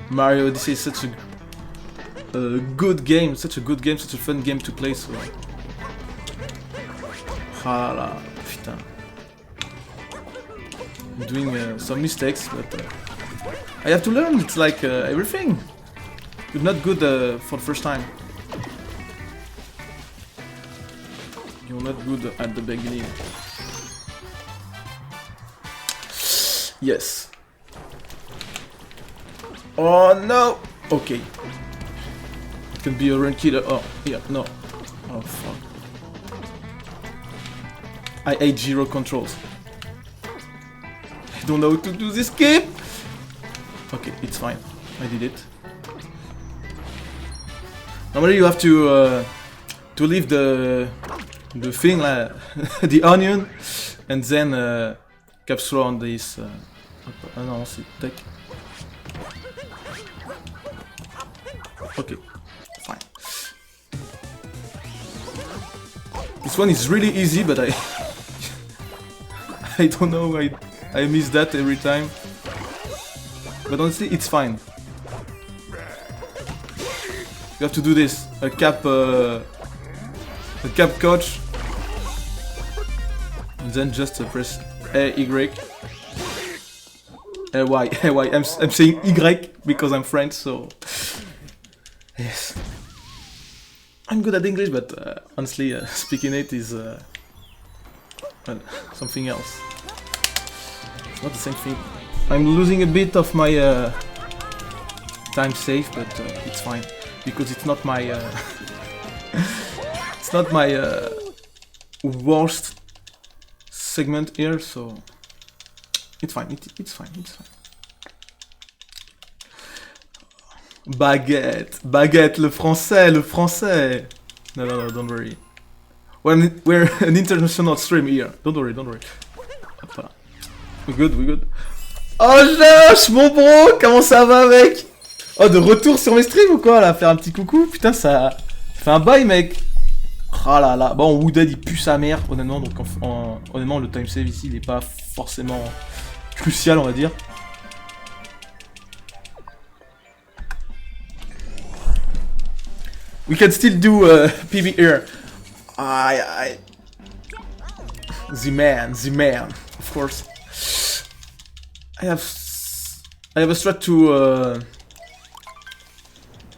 Mario Odyssey is such a good game, such a fun game to play, so... Ah là, putain. I'm doing some mistakes, but I have to learn, it's like everything. You're not good for the first time. You're not good at the beginning. Yes. Oh no! Okay. It can be a run killer. Oh, yeah, no. Oh fuck. I hate gyro controls. I don't know how to do this escape. Okay, it's fine. I did it. Normally you have to leave the thing, the onion, and then capture on this. Ah non, c'est tac. Okay, fine. This one is really easy, but I don't know. I miss that every time. But honestly, it's fine. You have to do this. A cap coach. And then just press A, Y. Y. I'm saying Y because I'm French, so... Yes. I'm good at English, but honestly, speaking it is well, something else. It's not the same thing. I'm losing a bit of my time save, but it's fine because it's not my it's not my worst segment here, so it's fine. It's fine. It's fine. Baguette, le français. No, don't worry. We're an international stream here. Don't worry. Hop, we're good. Oh Josh, mon bro, comment ça va, mec? Oh, de retour sur mes streams ou quoi, là? Faire un petit coucou? Putain, ça fait un bail, mec. Oh là là. Bon, Woodhead, il pue sa mère, honnêtement. Donc, honnêtement, le time save ici, il est pas forcément crucial, on va dire. We can still do PB here. The man, of course. I have a strat to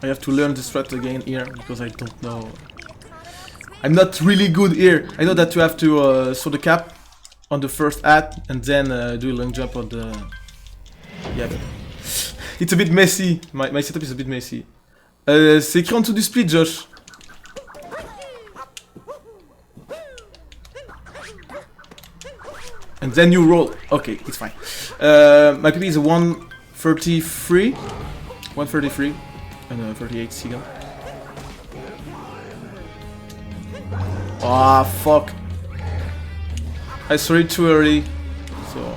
I have to learn the strat again here because I don't know. I'm not really good here. I know that you have to throw the cap on the first hat and then do a long jump on the. Yeah, but it's a bit messy. My setup is a bit messy. C'est écrit en dessous du split, Josh. And then you roll. Okay, it's fine. My PP is a 133. 133. And 38 second. Ah, fuck. I saw it too early. So.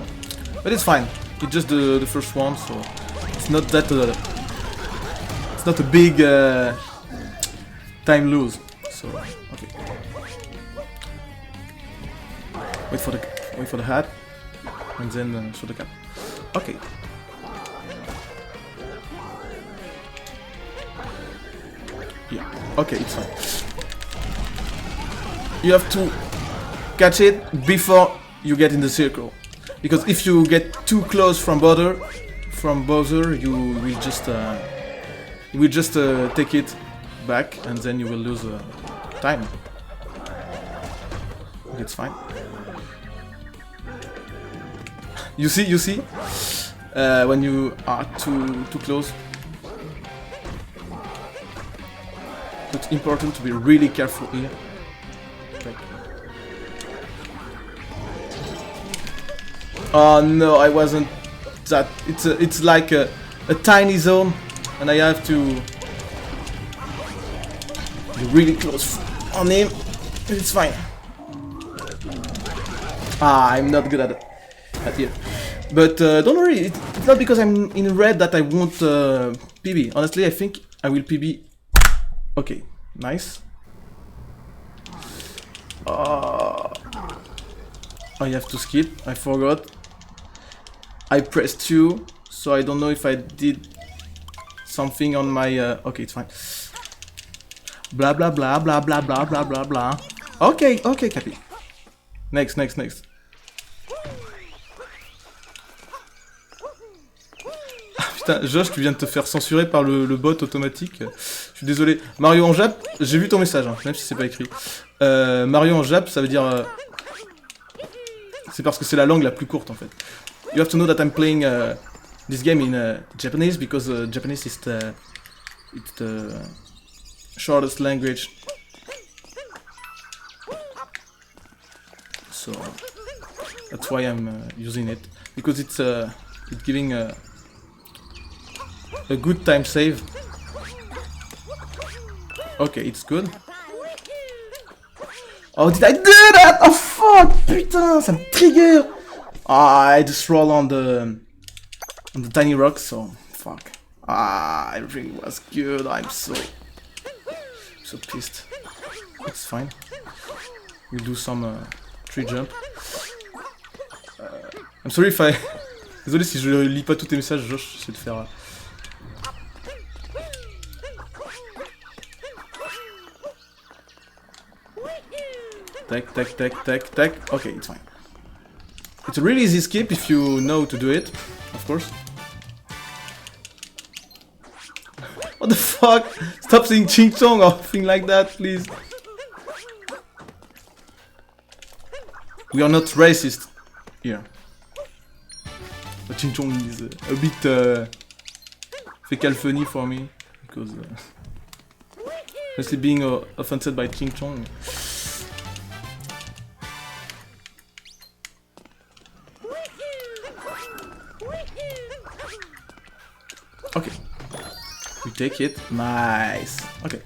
But it's fine. It's just the first one, so. It's not that. It's not a big time lose, so okay. Wait for the hat, and then throw the cap. Okay. Yeah. Okay, it's fine. You have to catch it before you get in the circle, because if you get too close from Bowser, you will just. You will just take it back and then you will lose time. It's fine. You see? When you are too close. It's important to be really careful here. Okay. Oh no, I wasn't that. It's like a tiny zone. And I have to be really close on him. It's fine. I'm not good at it. But don't worry, it's not because I'm in red that I won't PB. Honestly, I think I will PB. Okay, nice. I have to skip. I forgot. I pressed 2, so I don't know if I did something on my okay, it's fine. Blah blah blah blah blah blah blah blah blah. Okay, Cappy. Next. Putain, Josh, tu viens de te faire censurer par le bot automatique. Je suis désolé. Mario en Jap, j'ai vu ton message, hein, même si c'est pas écrit. Mario en Jap, ça veut dire. C'est parce que c'est la langue la plus courte en fait. You have to know that I'm playing this game in Japanese because Japanese is the shortest language. so that's why I'm using it, because it's giving a good time save. Okay, it's good. Oh, did I do that? Oh fuck, putain, ça me trigger. Ah, I just roll on the tiny rocks, so fuck. Ah, everything was good. I'm so pissed. It's fine. We'll do some tree jump. I'm sorry if I... Désolé si je lis pas tous tes messages, Josh, j'essaie de faire... Tac, tac, tac, tac, tac. Okay, it's fine. It's a really easy skip if you know to do it, of course. What the fuck? Stop saying ching chong or thing like that, please. We are not racist here. But ching chong is a bit fecal funny for me, because mostly being offended by ching chong. Okay, we take it. Nice. Okay,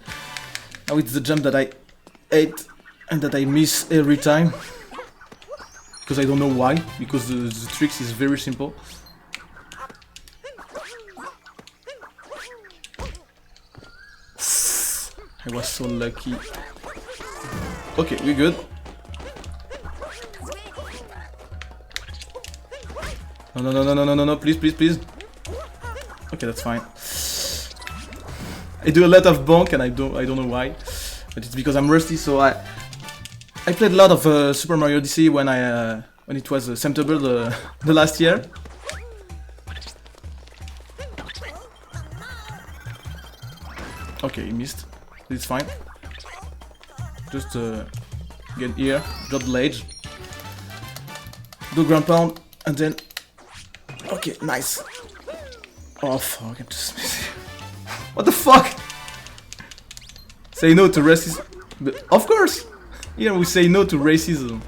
now it's the jump that I hate and that I miss every time, because I don't know why. Because the tricks is very simple. I was so lucky. Okay, we're good. No, please, please, please. Okay, that's fine. I do a lot of bonk and I don't know why, but it's because I'm rusty. So I played a lot of Super Mario Odyssey when it was September the last year. Okay, he missed. It's fine. Just get here, drop the ledge, do ground pound, and then. Okay, nice. Oh fuck, I'm just missing. What the fuck? Say no to racism. But of course! Here we say no to racism.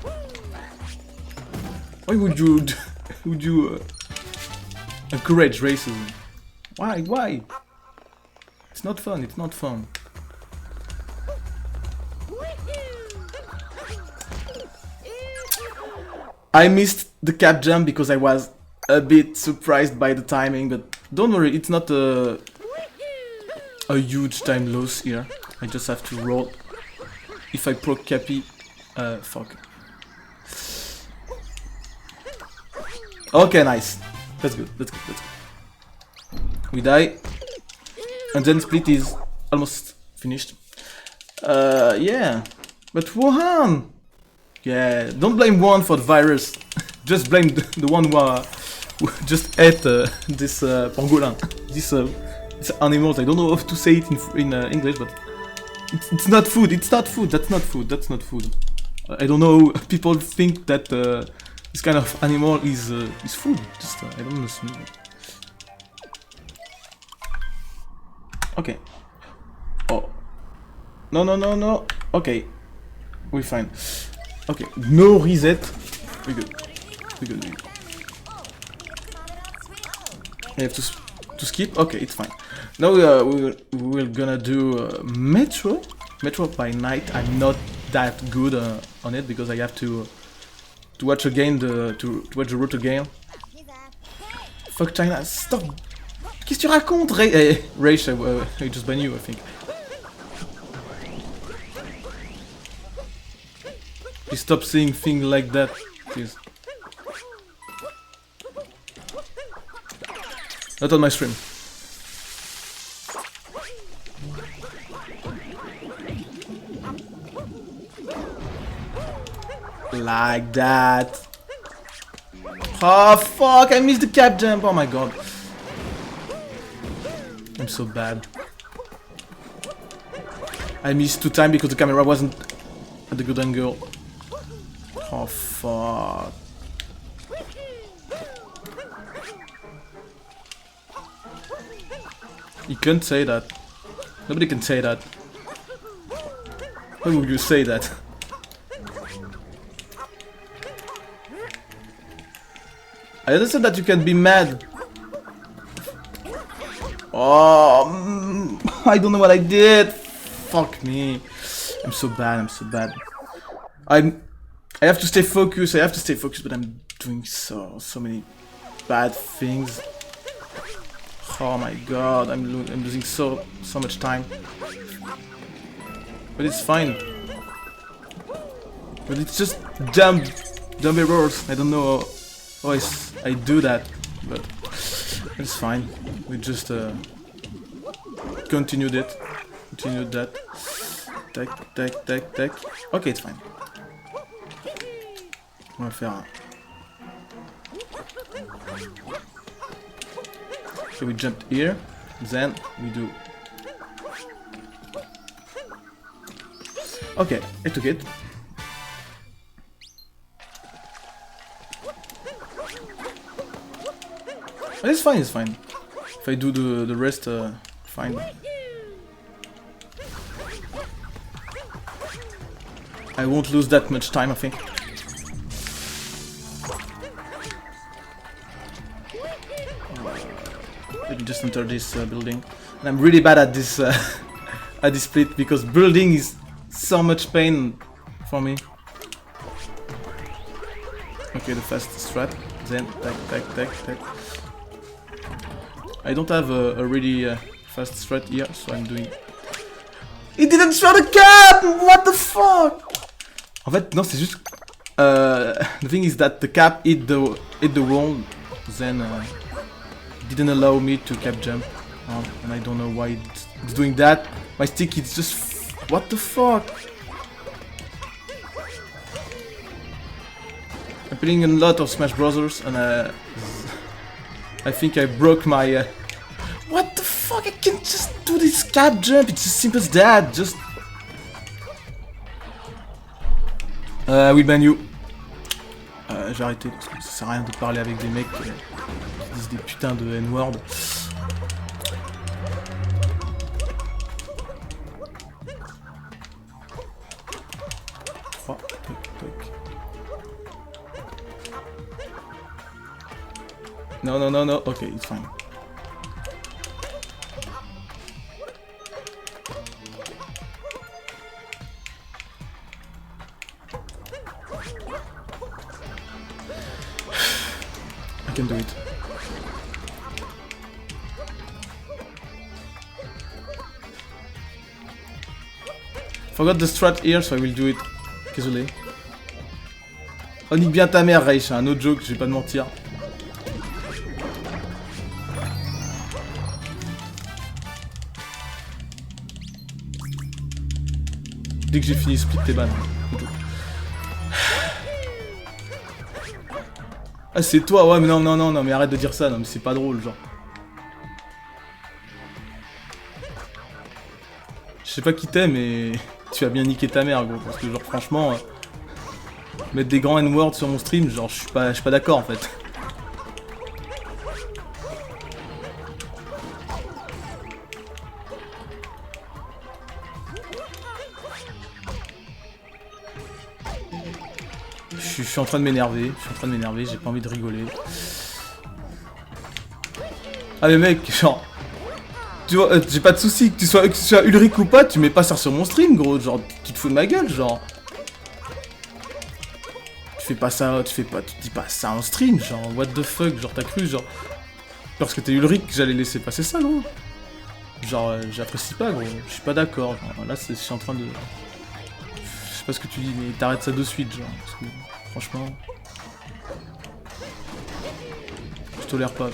Why would you encourage racism? Why? Why? It's not fun, it's not fun. I missed the cap jump because I was a bit surprised by the timing, but don't worry, it's not a huge time loss here. I just have to roll. If I proc Cappy, fuck. Okay, nice. That's good, that's good, that's good. We die. And then split is almost finished. Yeah. But Wuhan! Yeah, don't blame one for the virus. Just blame the one who just ate this pangolin. This animals. I don't know how to say it in English, but it's not food. It's not food. That's not food. That's not food. I don't know. People think that this kind of animal is food. Just I don't understand. Okay. Oh. No. Okay. We're fine. Okay. No reset. We're good. We're good. We're good. I have to skip. Okay, it's fine. Now we're gonna do Metro. Metro by Night. I'm not that good on it because I have to watch again to watch the route again. Fuck China. Stop. Qu'est-ce que tu racontes, Ray? Hey, Rage, I just ban you, I think. Please stop saying things like that, please. Not on my stream. Like that. Oh fuck, I missed the cap jump, oh my god. I'm so bad. I missed 2 times because the camera wasn't at the good angle. Oh fuck. You can't say that. Nobody can say that. Why would you say that? I understand that you can be mad. Oh, I don't know what I did. Fuck me. I'm so bad. I'm so bad. I have to stay focused. I have to stay focused, but I'm doing so many bad things. Oh my god, I'm losing so much time. But it's fine. But it's just dumb errors. I don't know how I do that, but it's fine. We just continued that. Tac. Ok, it's fine. On va faire un... So we jumped here, then we do... Okay, I took it. But it's fine, it's fine. If I do the rest, fine. I won't lose that much time, I think. Let me just enter this building. And I'm really bad at this at this split because building is so much pain for me. Okay, the fast strat. Then tac. I don't have a really fast strat here, so I'm doing. He didn't throw the cap! What the fuck? En fait, non, c'est juste. The thing is that the cap hit the wall, then didn't allow me to cap jump, and I don't know why it's doing that. My stick is just. What the fuck? I'm playing a lot of Smash Brothers, and I think I broke my. What the fuck? I can just do this cap jump. It's as simple as that. Just. Oui, ban you. J'ai arrêté parce que ça sert à rien de parler avec des mecs qui disent des putains de N-word. No. Okay, it's fine. I can do it. Forgot the strat here, so I will do it. Désolé. Oh, nique bien ta mère, Reich, un autre joke, je vais pas te mentir. Dès que j'ai fini split tes bannes. Ah c'est toi, ouais mais non mais arrête de dire ça, non mais c'est pas drôle genre. Je sais pas qui t'es mais tu as bien niqué ta mère gros, parce que genre franchement mettre des grands N-words sur mon stream, genre je suis pas d'accord en fait. Je suis en train de m'énerver, j'ai pas envie de rigoler. Ah mais mec, genre... Tu vois, j'ai pas de soucis, que tu sois Ulrich ou pas, tu mets pas ça sur mon stream gros, genre tu te fous de ma gueule, genre... Tu dis pas ça en stream, genre what the fuck, genre t'as cru, genre... Parce que t'es Ulrich que j'allais laisser passer ça gros. Genre j'apprécie pas gros, je suis pas d'accord, là je suis en train de... Je sais pas ce que tu dis, mais t'arrêtes ça de suite, genre, parce que... Franchement... Je tolère pas.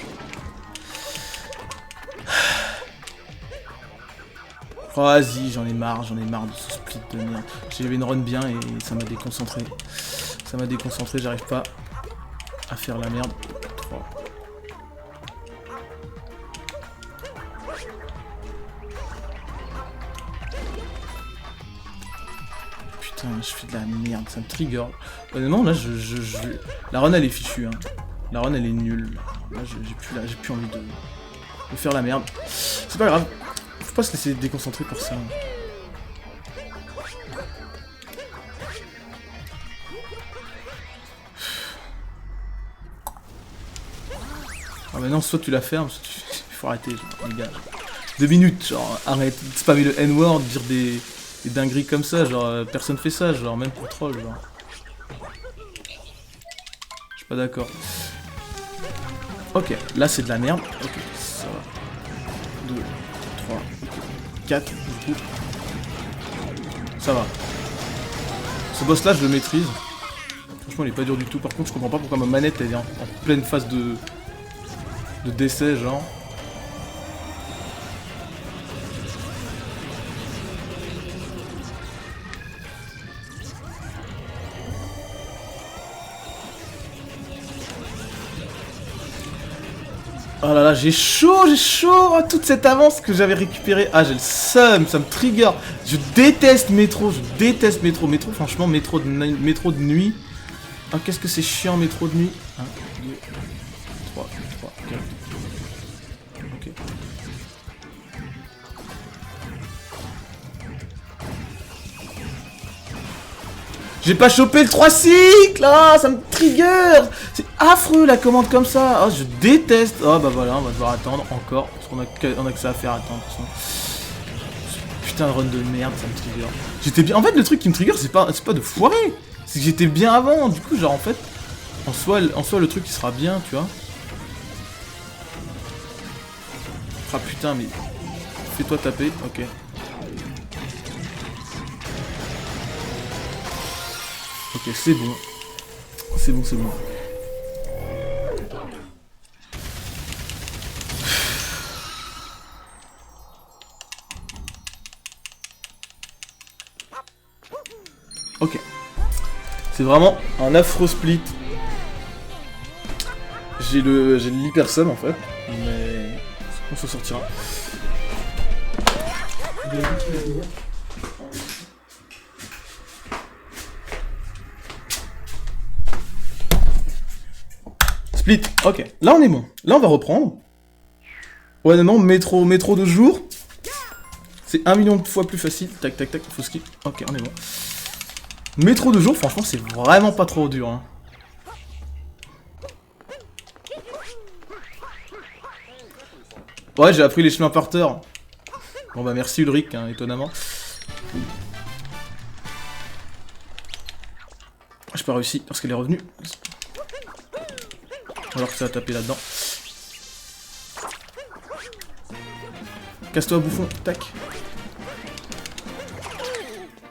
Oh, vas-y, j'en ai marre de ce split de merde. J'avais une run bien et ça m'a déconcentré. J'arrive pas à faire la merde. 3. Putain, je fais de la merde, ça me trigger. Honnêtement, là, la run, elle est fichue, hein. La run, elle est nulle. Là, j'ai plus envie de faire la merde. C'est pas grave. Faut pas se laisser déconcentrer pour ça. Ah bah non, soit tu la fermes, soit tu... faut arrêter, genre, les gars. 2 minutes, genre, arrête de spammer le N-word, dire des dingueries comme ça, genre, personne fait ça, genre, même pour troll, genre. Je suis pas d'accord. Ok, là c'est de la merde. Ok, ça va. 2, 3, 4, du coup. Ça va. Ce boss là, je le maîtrise. Franchement, il est pas dur du tout. Par contre, je comprends pas pourquoi ma manette elle est en pleine phase de décès, genre. Oh là là, j'ai chaud, oh, toute cette avance que j'avais récupérée. Ah, j'ai le seum, ça me trigger. Je déteste métro, Métro, franchement, métro de nuit. Ah, qu'est-ce que c'est chiant, métro de nuit. 1, 2, 3, 4. Ok. J'ai pas chopé le 3 cycles. Ah, ça me trigger. C'est affreux la commande comme ça. Oh, je déteste. Oh, bah voilà, on va devoir attendre encore. Parce qu'on a que ça à faire attendre. Putain de run de merde, ça me trigger. J'étais bien. En fait, le truc qui me trigger, c'est pas de foirer. C'est que j'étais bien avant. Du coup, genre, en fait, en soi, le truc, il sera bien, tu vois. Ah putain, mais... Fais-toi taper, ok. Ok, c'est bon. C'est bon, c'est bon. Ok. C'est vraiment un affreux split. J'ai l'hyper-sum en fait, mais on s'en sortira. Split, ok. Là on est bon. Là on va reprendre. Ouais non, métro de jour. C'est 1 million de fois plus facile. Tac tac tac, faut skip. Ok, on est bon. Métro de jour, franchement c'est vraiment pas trop dur. Hein. Ouais, j'ai appris les chemins par terre. Bon bah merci Ulrich, hein, étonnamment. J'ai pas réussi parce qu'elle est revenue. Alors que ça a tapé là-dedans. Casse-toi bouffon, tac.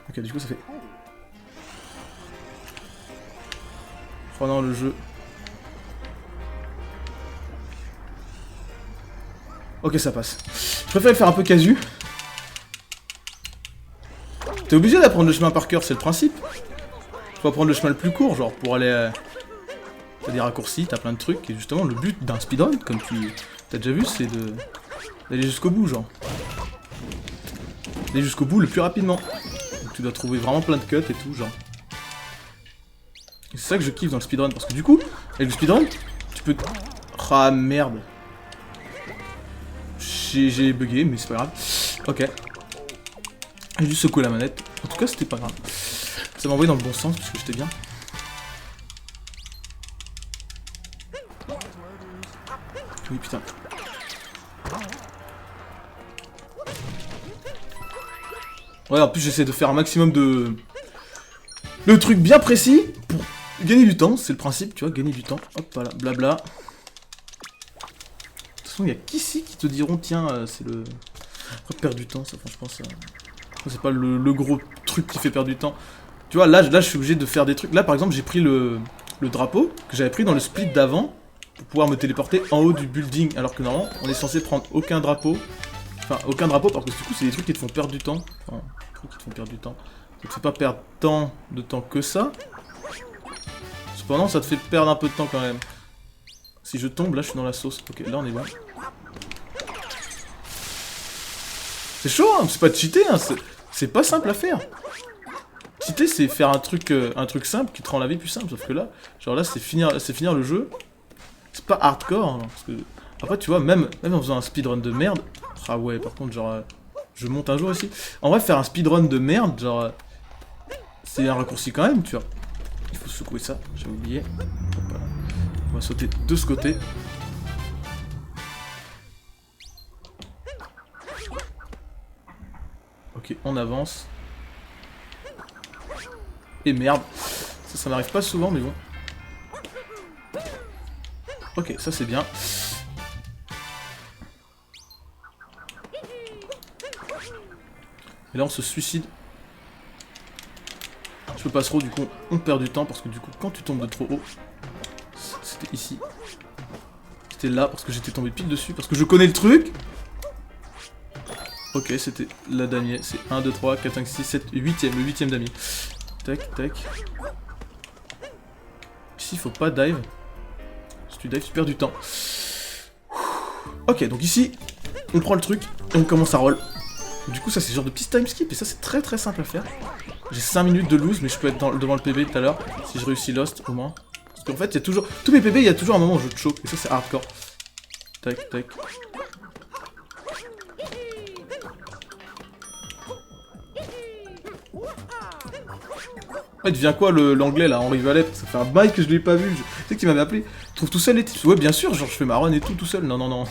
Ok, du coup ça fait... Prenons le jeu. Ok, ça passe. Je préfère le faire un peu casu. T'es obligé d'apprendre le chemin par cœur, c'est le principe. Faut prendre le chemin le plus court, genre pour aller... T'as des raccourcis, t'as plein de trucs, et justement le but d'un speedrun, comme tu t'as déjà vu, c'est d'aller jusqu'au bout, genre. D'aller jusqu'au bout le plus rapidement. Donc tu dois trouver vraiment plein de cuts et tout, genre. Et c'est ça que je kiffe dans le speedrun, parce que du coup, avec le speedrun, tu peux... Ah merde. J'ai bugué, mais c'est pas grave. Ok. J'ai juste secoué la manette. En tout cas, c'était pas grave. Ça m'a envoyé dans le bon sens, parce que j'étais bien. Oui, putain. Ouais, en plus, j'essaie de faire un maximum de... Le truc bien précis pour gagner du temps, c'est le principe, tu vois, gagner du temps. Hop, voilà, blabla. De toute façon, il y a qu'ici qui te diront, tiens, c'est le... Perdre du temps, ça, franchement, ça... C'est pas le gros truc qui fait perdre du temps. Tu vois, là, je suis obligé de faire des trucs. Là, par exemple, j'ai pris le drapeau que j'avais pris dans le split d'avant pour pouvoir me téléporter en haut du building. Alors que normalement, on est censé prendre aucun drapeau. Enfin, aucun drapeau, parce que du coup, c'est des trucs qui te font perdre du temps. Enfin, des trucs qui te font perdre du temps. Ça te fait pas perdre tant de temps que ça. Cependant, ça te fait perdre un peu de temps quand même. Si je tombe, là, je suis dans la sauce. Ok, là, on est bon. C'est chaud, hein, c'est pas cheater, hein, c'est pas simple à faire. Cheater, c'est faire un truc simple qui te rend la vie plus simple, sauf que là, genre là, c'est finir le jeu. C'est pas hardcore, hein, parce que... Après, tu vois, même en faisant un speedrun de merde... Ah ouais, par contre, genre... je monte un jour ici. En vrai, faire un speedrun de merde, genre... c'est un raccourci quand même, tu vois. Il faut secouer ça, j'ai oublié. Hop, voilà. On va sauter de ce côté. Ok, on avance. Et merde. Ça m'arrive pas souvent, mais bon. Ok, ça c'est bien. Et là on se suicide. Je peux pas trop, du coup on perd du temps parce que du coup quand tu tombes de trop haut, c'était ici. C'était là parce que j'étais tombé pile dessus, parce que je connais le truc. Ok, c'était la damier, c'est 1, 2, 3, 4, 5, 6, 7, 8ème, le 8ème damier. Tac, tac. Ici, faut pas dive. Si tu dives, tu perds du temps. Ok, donc ici, on prend le truc et on commence à roll. Du coup, ça c'est genre de petit time skip et ça c'est très simple à faire. J'ai 5 minutes de lose, mais je peux être devant le PB tout à l'heure si je réussis Lost au moins. Parce qu'en fait, il y a toujours. Tous mes PB, il y a toujours un moment où je choke et ça c'est hardcore. Tac, tac. Il devient quoi l'anglais là, Henri Valette? Ça fait un bail que je l'ai pas vu. Tu sais qu'il m'avait appelé. Trouve tout seul les tips. Ouais, bien sûr, genre je fais ma run et tout seul. Non, non, non.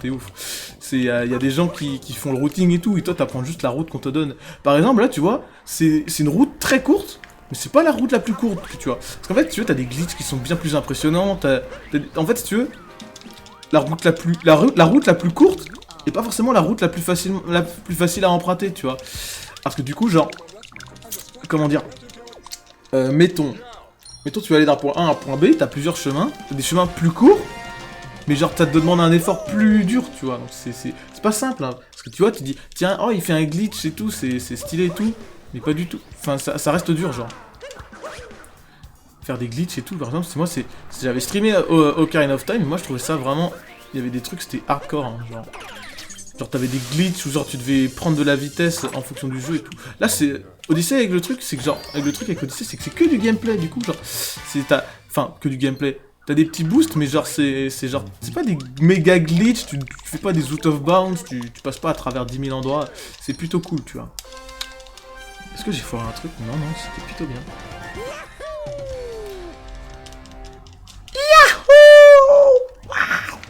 T'es ouf. Il y a des gens qui font le routing et tout, et toi t'apprends juste la route qu'on te donne. Par exemple, là, tu vois, c'est une route très courte, mais c'est pas la route la plus courte, tu vois. Parce qu'en fait, tu vois, t'as des glitches qui sont bien plus impressionnants. En fait, si tu veux, la route la plus courte est pas forcément la route la plus facile à emprunter, tu vois. Parce que du coup, genre, comment dire, mettons, tu vas aller d'un point A à un point B, t'as plusieurs chemins, t'as des chemins plus courts, mais genre ça te demande un effort plus dur, tu vois, donc c'est pas simple, hein. Parce que tu vois, tu dis, tiens, oh il fait un glitch et tout, c'est stylé et tout, mais pas du tout, enfin ça reste dur, genre. Faire des glitches et tout, par exemple, moi j'avais streamé Ocarina of Time, et moi je trouvais ça vraiment, il y avait des trucs, c'était hardcore, hein, genre t'avais des glitches où genre tu devais prendre de la vitesse en fonction du jeu et tout. Là c'est Odyssey avec le truc, c'est que genre avec Odyssey, c'est que c'est que du gameplay du coup, genre enfin que du gameplay. T'as des petits boosts, mais genre c'est pas des méga glitches, tu fais pas des out of bounds, tu passes pas à travers 10 000 endroits, c'est plutôt cool, tu vois. Est-ce que j'ai foiré un truc? Non, non, c'était plutôt bien. Yahoo!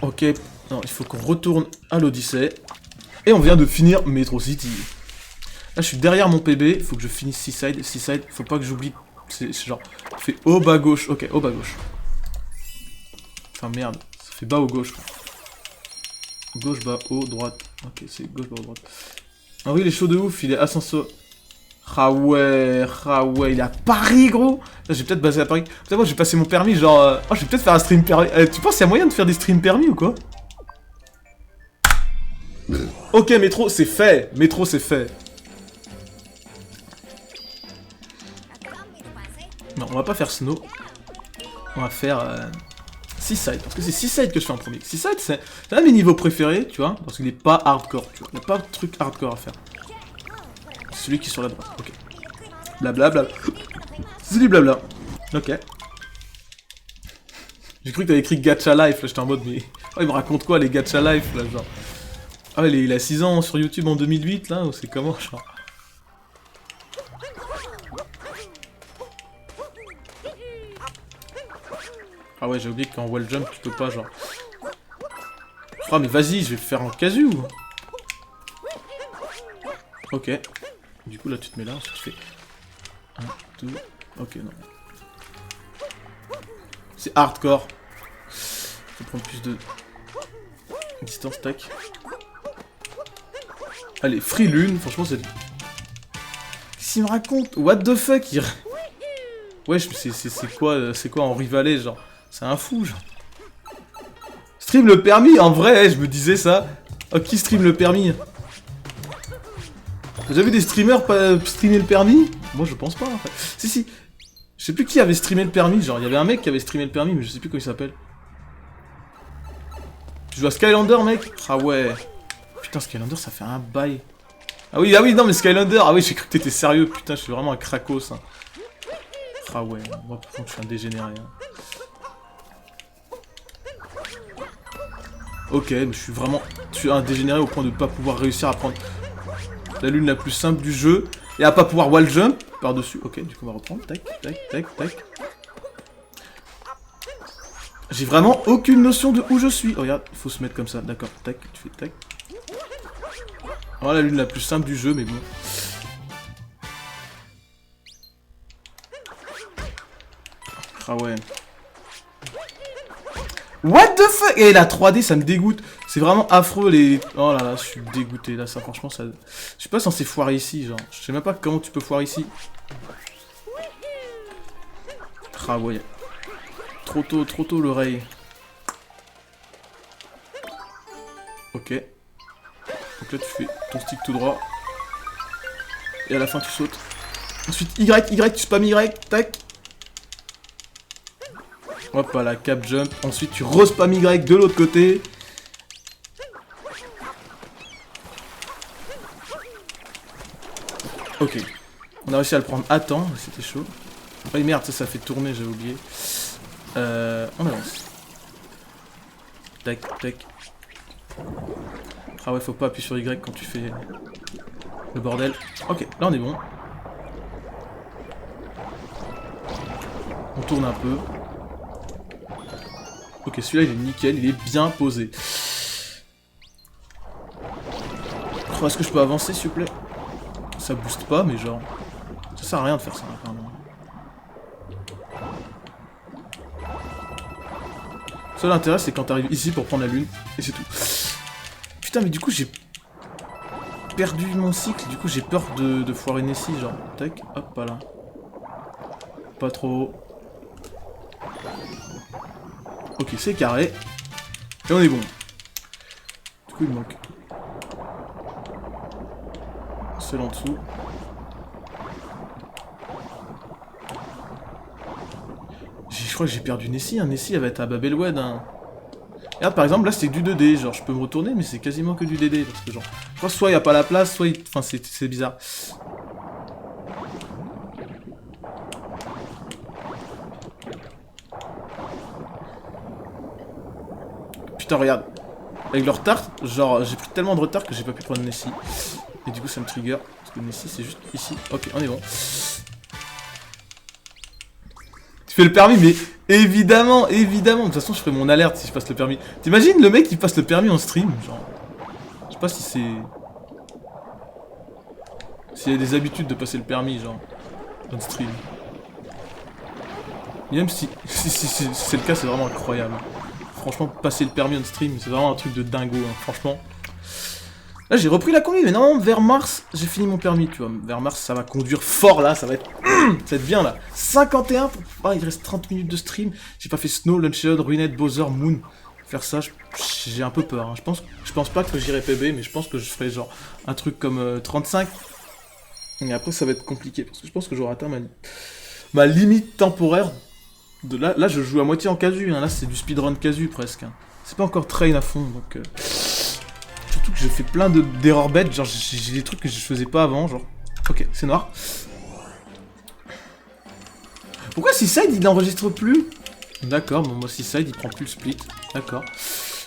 Ok, non, il faut qu'on retourne à l'Odyssée. Et on vient de finir Metro City. Là, je suis derrière mon PB, il faut que je finisse Seaside. Seaside, faut pas que j'oublie. C'est genre, ça fait haut, bas, gauche. Ok, haut, bas, gauche. Enfin, merde, ça fait bas ou gauche. Gauche, bas, haut, droite. Ok, c'est gauche, bas, haut, droite. Ah oui, il est chaud de ouf, il est ascenseur. Ah ouais, il est à Paris, gros. Là, j'ai peut-être basé à Paris. Putain, moi, j'ai passé mon permis, genre. Oh, je vais peut-être faire un stream permis. Tu penses qu'il y a moyen de faire des streams permis ou quoi? Ok, métro, c'est fait. Métro, c'est fait. Non, on va pas faire Snow. On va faire Seaside. Parce que c'est Seaside que je fais en premier. Seaside, c'est un de mes niveaux préférés, tu vois. Parce qu'il est pas hardcore, tu vois. Il n'y a pas de truc hardcore à faire. C'est celui qui est sur la droite. Ok. Blablabla. C'est du blabla. Ok. J'ai cru que t'avais écrit Gacha Life. Là, j'étais en mode, mais. Oh, il me raconte quoi, les Gacha Life, là, genre. Ah, il a 6 ans sur YouTube en 2008, là, ou c'est comment, genre. Ah ouais, j'ai oublié qu'en wall jump, tu peux pas, genre... Oh, mais vas-y, je vais le faire en casu. Ok. Du coup, là, tu te mets là, ensuite tu fais... 1, 2... Ok, non. C'est hardcore. Faut prendre plus de... distance, tac. Allez, Free Lune, franchement, c'est... Qu'est-ce qu'il me raconte? What the fuck? Wesh, c'est quoi en rivalet, genre? C'est un fou, genre. Stream le permis, en vrai, je me disais ça. Oh, qui stream le permis? T'as déjà vu des streamers pas streamer le permis? Moi, je pense pas, en fait. Si. Je sais plus qui avait streamé le permis, genre, il y avait un mec qui avait streamé le permis, mais je sais plus comment il s'appelle. Tu joues à Skylander, mec? Ah ouais. Putain, Skylander, ça fait un bail. Ah oui, non, mais Skylander, ah oui, j'ai cru que t'étais sérieux. Putain, je suis vraiment un cracos, hein. Ah ouais, moi, par contre, je suis un dégénéré, hein. Ok, mais je suis un dégénéré au point de ne pas pouvoir réussir à prendre la lune la plus simple du jeu et à pas pouvoir wall jump par-dessus. Ok, du coup on va reprendre. Tac. J'ai vraiment aucune notion de où je suis. Oh, regarde, il faut se mettre comme ça. D'accord, tac, tu fais tac. Voilà la lune la plus simple du jeu, mais bon. Ah ouais. What the fuck? Et la 3D, ça me dégoûte. C'est vraiment affreux les... Oh là là, je suis dégoûté. Là, ça, franchement, ça... Je suis pas censé foirer ici, genre. Je sais même pas comment tu peux foirer ici. Ah ouais. Trop tôt l'oreille. Ok. Donc là, tu fais ton stick tout droit. Et à la fin, tu sautes. Ensuite, Y, tu spam Y, tac. Hop, à la cap jump. Ensuite, tu re-spam Y de l'autre côté. Ok. On a réussi à le prendre à temps. C'était chaud. Oh merde, ça fait tourner, j'ai oublié. On avance. Tac, tac. Ah ouais, faut pas appuyer sur Y quand tu fais le bordel. Ok, là on est bon. On tourne un peu. Ok, celui-là il est nickel, il est bien posé. Oh, est-ce que je peux avancer s'il vous plaît? Ça booste pas, mais genre... Ça sert à rien de faire ça, apparemment. Seul intérêt c'est quand t'arrives ici pour prendre la lune, et c'est tout. Putain mais du coup j'ai perdu mon cycle, du coup j'ai peur de foirer Nessie, genre. Tac, hop, pas là. Pas trop haut. Ok, c'est carré. Et on est bon. Du coup il me manque. Seul en dessous. Je crois que j'ai perdu Nessie, hein. Nessie elle va être à Babelwed, hein. Et là par exemple là c'est du 2D, genre je peux me retourner mais c'est quasiment que du DD parce que genre je crois que soit il n'y a pas la place, soit il... Enfin c'est bizarre. Putain regarde. Avec le retard, genre j'ai pris tellement de retard que j'ai pas pu prendre Nessie. Et du coup ça me trigger. Parce que Nessie c'est juste ici. Ok on est bon. Tu fais le permis mais évidemment, évidemment. De toute façon je ferai mon alerte si je passe le permis. T'imagines le mec qui passe le permis en stream, genre. Je sais pas si c'est... S'il y a des habitudes de passer le permis, genre, en stream. Et même si c'est le cas, c'est vraiment incroyable. Franchement, passer le permis on stream, c'est vraiment un truc de dingo, hein, franchement. Là, j'ai repris la conduite, mais non, vers mars, j'ai fini mon permis, tu vois. Vers mars, ça va conduire fort, là, ça va être bien, là. 51, oh, il reste 30 minutes de stream. J'ai pas fait Snow, Luncheon, Ruined, Bowser, Moon. Faire ça, j'ai un peu peur, hein. Je pense pas que j'irai PB, mais je pense que je ferai genre un truc comme 35. Et après, ça va être compliqué, parce que je pense que j'aurai atteint ma limite temporaire. Là, je joue à moitié en casu, hein. Là, c'est du speedrun casu, presque. Hein. C'est pas encore train à fond, donc... Surtout que j'ai fait plein d'erreurs bêtes, genre j'ai des trucs que je faisais pas avant, genre... Ok, c'est noir. Pourquoi Seaside, il n'enregistre plus? D'accord, bon, moi, Seaside, il prend plus le split. D'accord.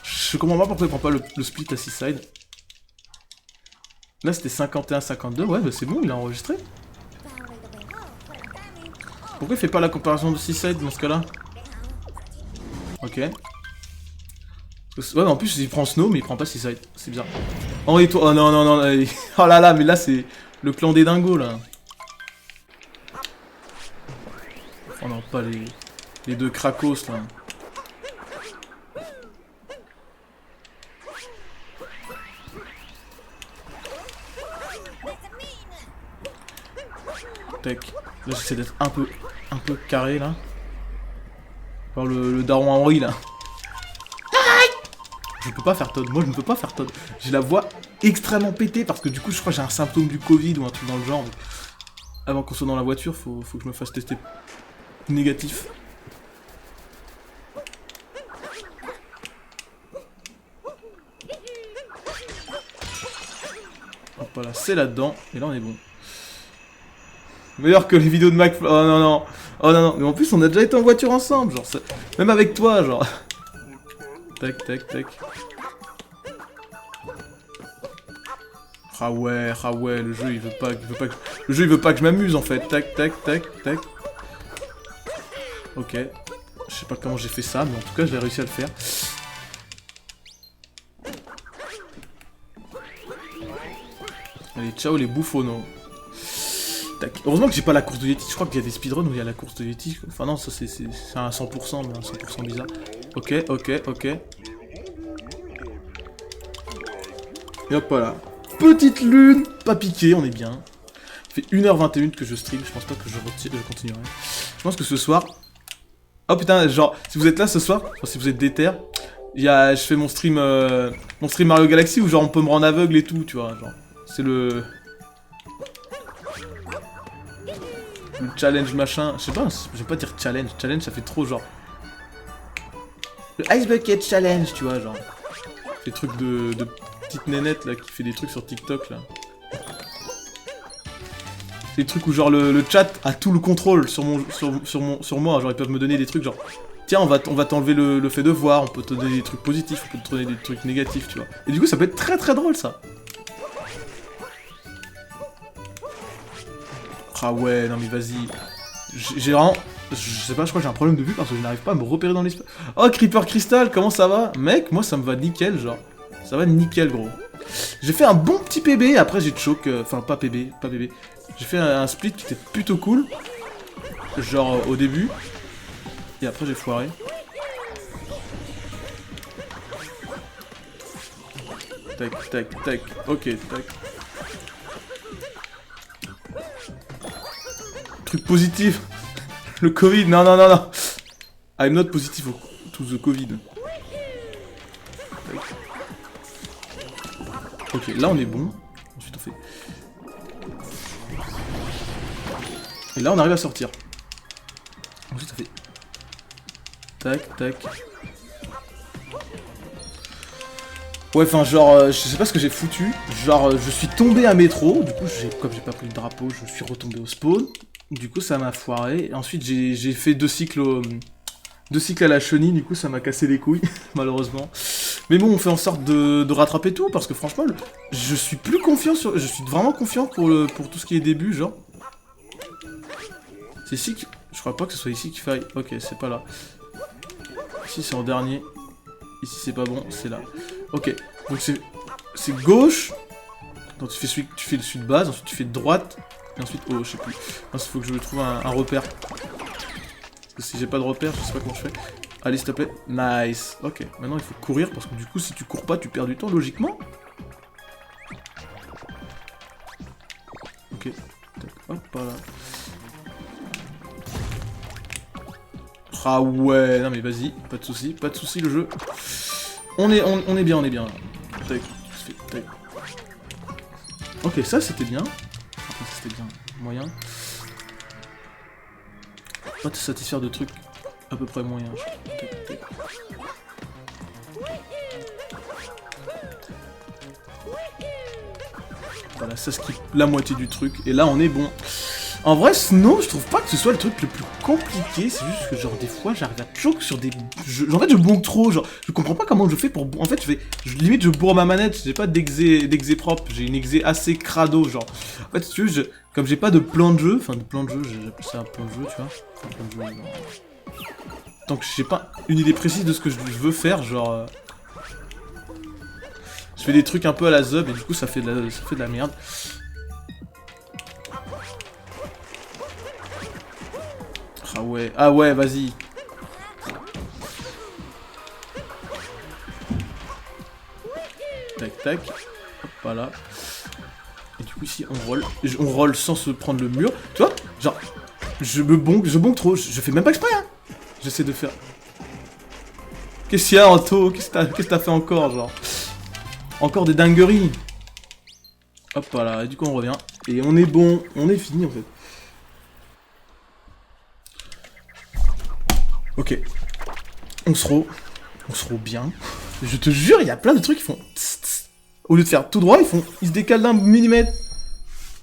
Je comprends pas pourquoi il prend pas le split à Seaside. Là, c'était 51-52, ouais, bah c'est bon, il a enregistré. Pourquoi il fait pas la comparaison de Seaside dans ce cas-là? Ok. Ouais, en plus, il prend Snow, mais il prend pas Seaside. C'est bizarre. Oh, et toi... Oh non, non, non. Oh là là, mais là, c'est le clan des dingos, là. Oh non, pas les deux Krakos, là. Tac. Là, j'essaie d'être un peu carré, là. Par le daron Henri, là. Je peux pas faire Todd, moi je ne peux pas faire Todd. J'ai la voix extrêmement pétée parce que du coup je crois que j'ai un symptôme du Covid ou un truc dans le genre. Donc, avant qu'on soit dans la voiture, faut que je me fasse tester négatif. Hop voilà, c'est là-dedans, et là on est bon. Meilleur que les vidéos de Mac... Oh non non, oh non non, mais en plus on a déjà été en voiture ensemble, genre, même avec toi, genre... Tac, tac, tac. Ah ouais, le jeu il veut pas que je m'amuse en fait. Tac, tac, tac, tac. Ok. Je sais pas comment j'ai fait ça, mais en tout cas j'ai réussi à le faire. Allez, ciao les bouffonnos. tac. Heureusement que j'ai pas la course de Yeti. Je crois qu'il y a des speedruns où il y a la course de Yeti. Enfin non, ça c'est un 100%, mais un 100% bizarre. Ok, ok, ok. Et hop là. Petite lune, pas piqué, on est bien. Il fait 1h21 que je stream, je pense pas que je continuerai. Je pense que ce soir... Oh putain, genre, si vous êtes là ce soir, enfin, si vous êtes déter, je fais mon stream Mario Galaxy où genre on peut me rendre aveugle et tout, tu vois, genre. C'est le challenge machin, je sais pas, je vais pas dire challenge ça fait trop genre... Le Ice Bucket Challenge, tu vois, genre. Les trucs de petite nénette là qui fait des trucs sur TikTok là. C'est des trucs où genre le chat a tout le contrôle sur moi, genre ils peuvent me donner des trucs genre tiens on va t'enlever le fait de voir, on peut te donner des trucs positifs, on peut te donner des trucs négatifs, tu vois. Et du coup ça peut être très très drôle ça. Ah ouais non mais vas-y. J'ai vraiment... Je sais pas, je crois que j'ai un problème de vue parce que je n'arrive pas à me repérer dans l'espace. Oh Creeper Crystal, comment ça va? Mec, moi ça me va nickel genre. Ça va nickel gros. J'ai fait un bon petit PB, après j'ai choke, enfin pas PB. J'ai fait un split qui était plutôt cool. Genre au début. Et après j'ai foiré. Tac, tac, tac. Ok, tac. Truc positif. Le Covid, non, non, non, non. I'm not positive to the Covid. Tac. Ok, là on est bon. Ensuite on fait... Et là on arrive à sortir. Ensuite on fait... Tac, tac. Ouais, enfin genre, je sais pas ce que j'ai foutu. Genre, je suis tombé à métro. Du coup, comme j'ai pas pris le drapeau, je suis retombé au spawn. Du coup, ça m'a foiré. Et ensuite, j'ai fait deux cycles à la chenille. Du coup, ça m'a cassé les couilles, malheureusement. Mais bon, on fait en sorte de rattraper tout. Parce que franchement, je suis plus confiant sur... Je suis vraiment confiant pour tout ce qui est début, genre. C'est ici que... Je crois pas que ce soit ici qu'il faille... Ok, c'est pas là. Ici, c'est en dernier. Ici, c'est pas bon, c'est là. Ok, donc c'est gauche. Donc tu fais le sud base, ensuite tu fais droite. Et ensuite, oh, je sais plus. Il faut que je trouve un repère. Parce que si j'ai pas de repère, je sais pas comment je fais. Allez, s'il te plaît. Nice. Ok, maintenant il faut courir parce que du coup, si tu cours pas, tu perds du temps, logiquement. Ok. Hop, voilà. Ah ouais, non mais vas-y, pas de soucis le jeu. On est bien, Tac, tac. Ok, ça c'était bien. Après, ça c'était bien, moyen. Pas te satisfaire de trucs à peu près moyens. Tac, tac. Voilà, ça skip la moitié du truc. Et là, on est bon. En vrai, Snow, je trouve pas que ce soit le truc le plus compliqué. C'est juste que, genre, des fois, j'arrive à choke sur des... En fait, je bonk trop. Genre, je comprends pas comment je fais pour... En fait, limite, je bourre ma manette. J'ai pas d'exé propre. J'ai une exé assez crado, genre. En fait, si tu veux, comme j'ai pas de plan de jeu... Enfin, de plan de jeu, j'appelle ça un plan de jeu, tu vois. Enfin, plan de jeu, tant que j'ai pas une idée précise de ce que je veux faire, genre... Je fais des trucs un peu à la zub et du coup, ça fait de la merde. Ah ouais, vas-y. Tac, tac. Hop, voilà. Et du coup, ici, on roll sans se prendre le mur. Tu vois, genre, je bonk trop. Je fais même pas exprès, hein. J'essaie de faire... Qu'est-ce qu'il y a, Anto? Qu'est-ce que t'as fait encore, genre? Encore des dingueries. Hop, voilà. Et du coup, on revient. Et on est bon. On est fini, en fait. Ok. On se roule bien. Je te jure, il y a plein de trucs qui font... Tss, tss. Au lieu de faire tout droit, ils se décalent d'un millimètre.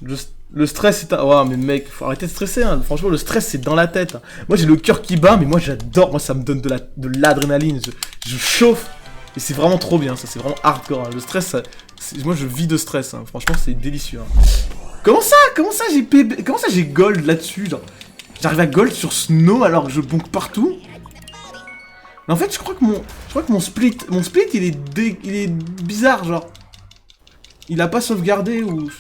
Le stress est... Oh, mais mec, faut arrêter de stresser, hein. Franchement, le stress, c'est dans la tête. Hein. Moi, j'ai le cœur qui bat, mais moi, j'adore. Moi, ça me donne de l'adrénaline. Je chauffe. Et c'est vraiment trop bien, ça. C'est vraiment hardcore. Hein. Le stress, moi, je vis de stress. Hein. Franchement, c'est délicieux. Hein. Comment ça, j'ai gold là-dessus, genre... J'arrive à gold sur Snow alors que je bonk partout. Mais en fait, je crois que mon split, il est bizarre, genre. Il a pas sauvegardé ou...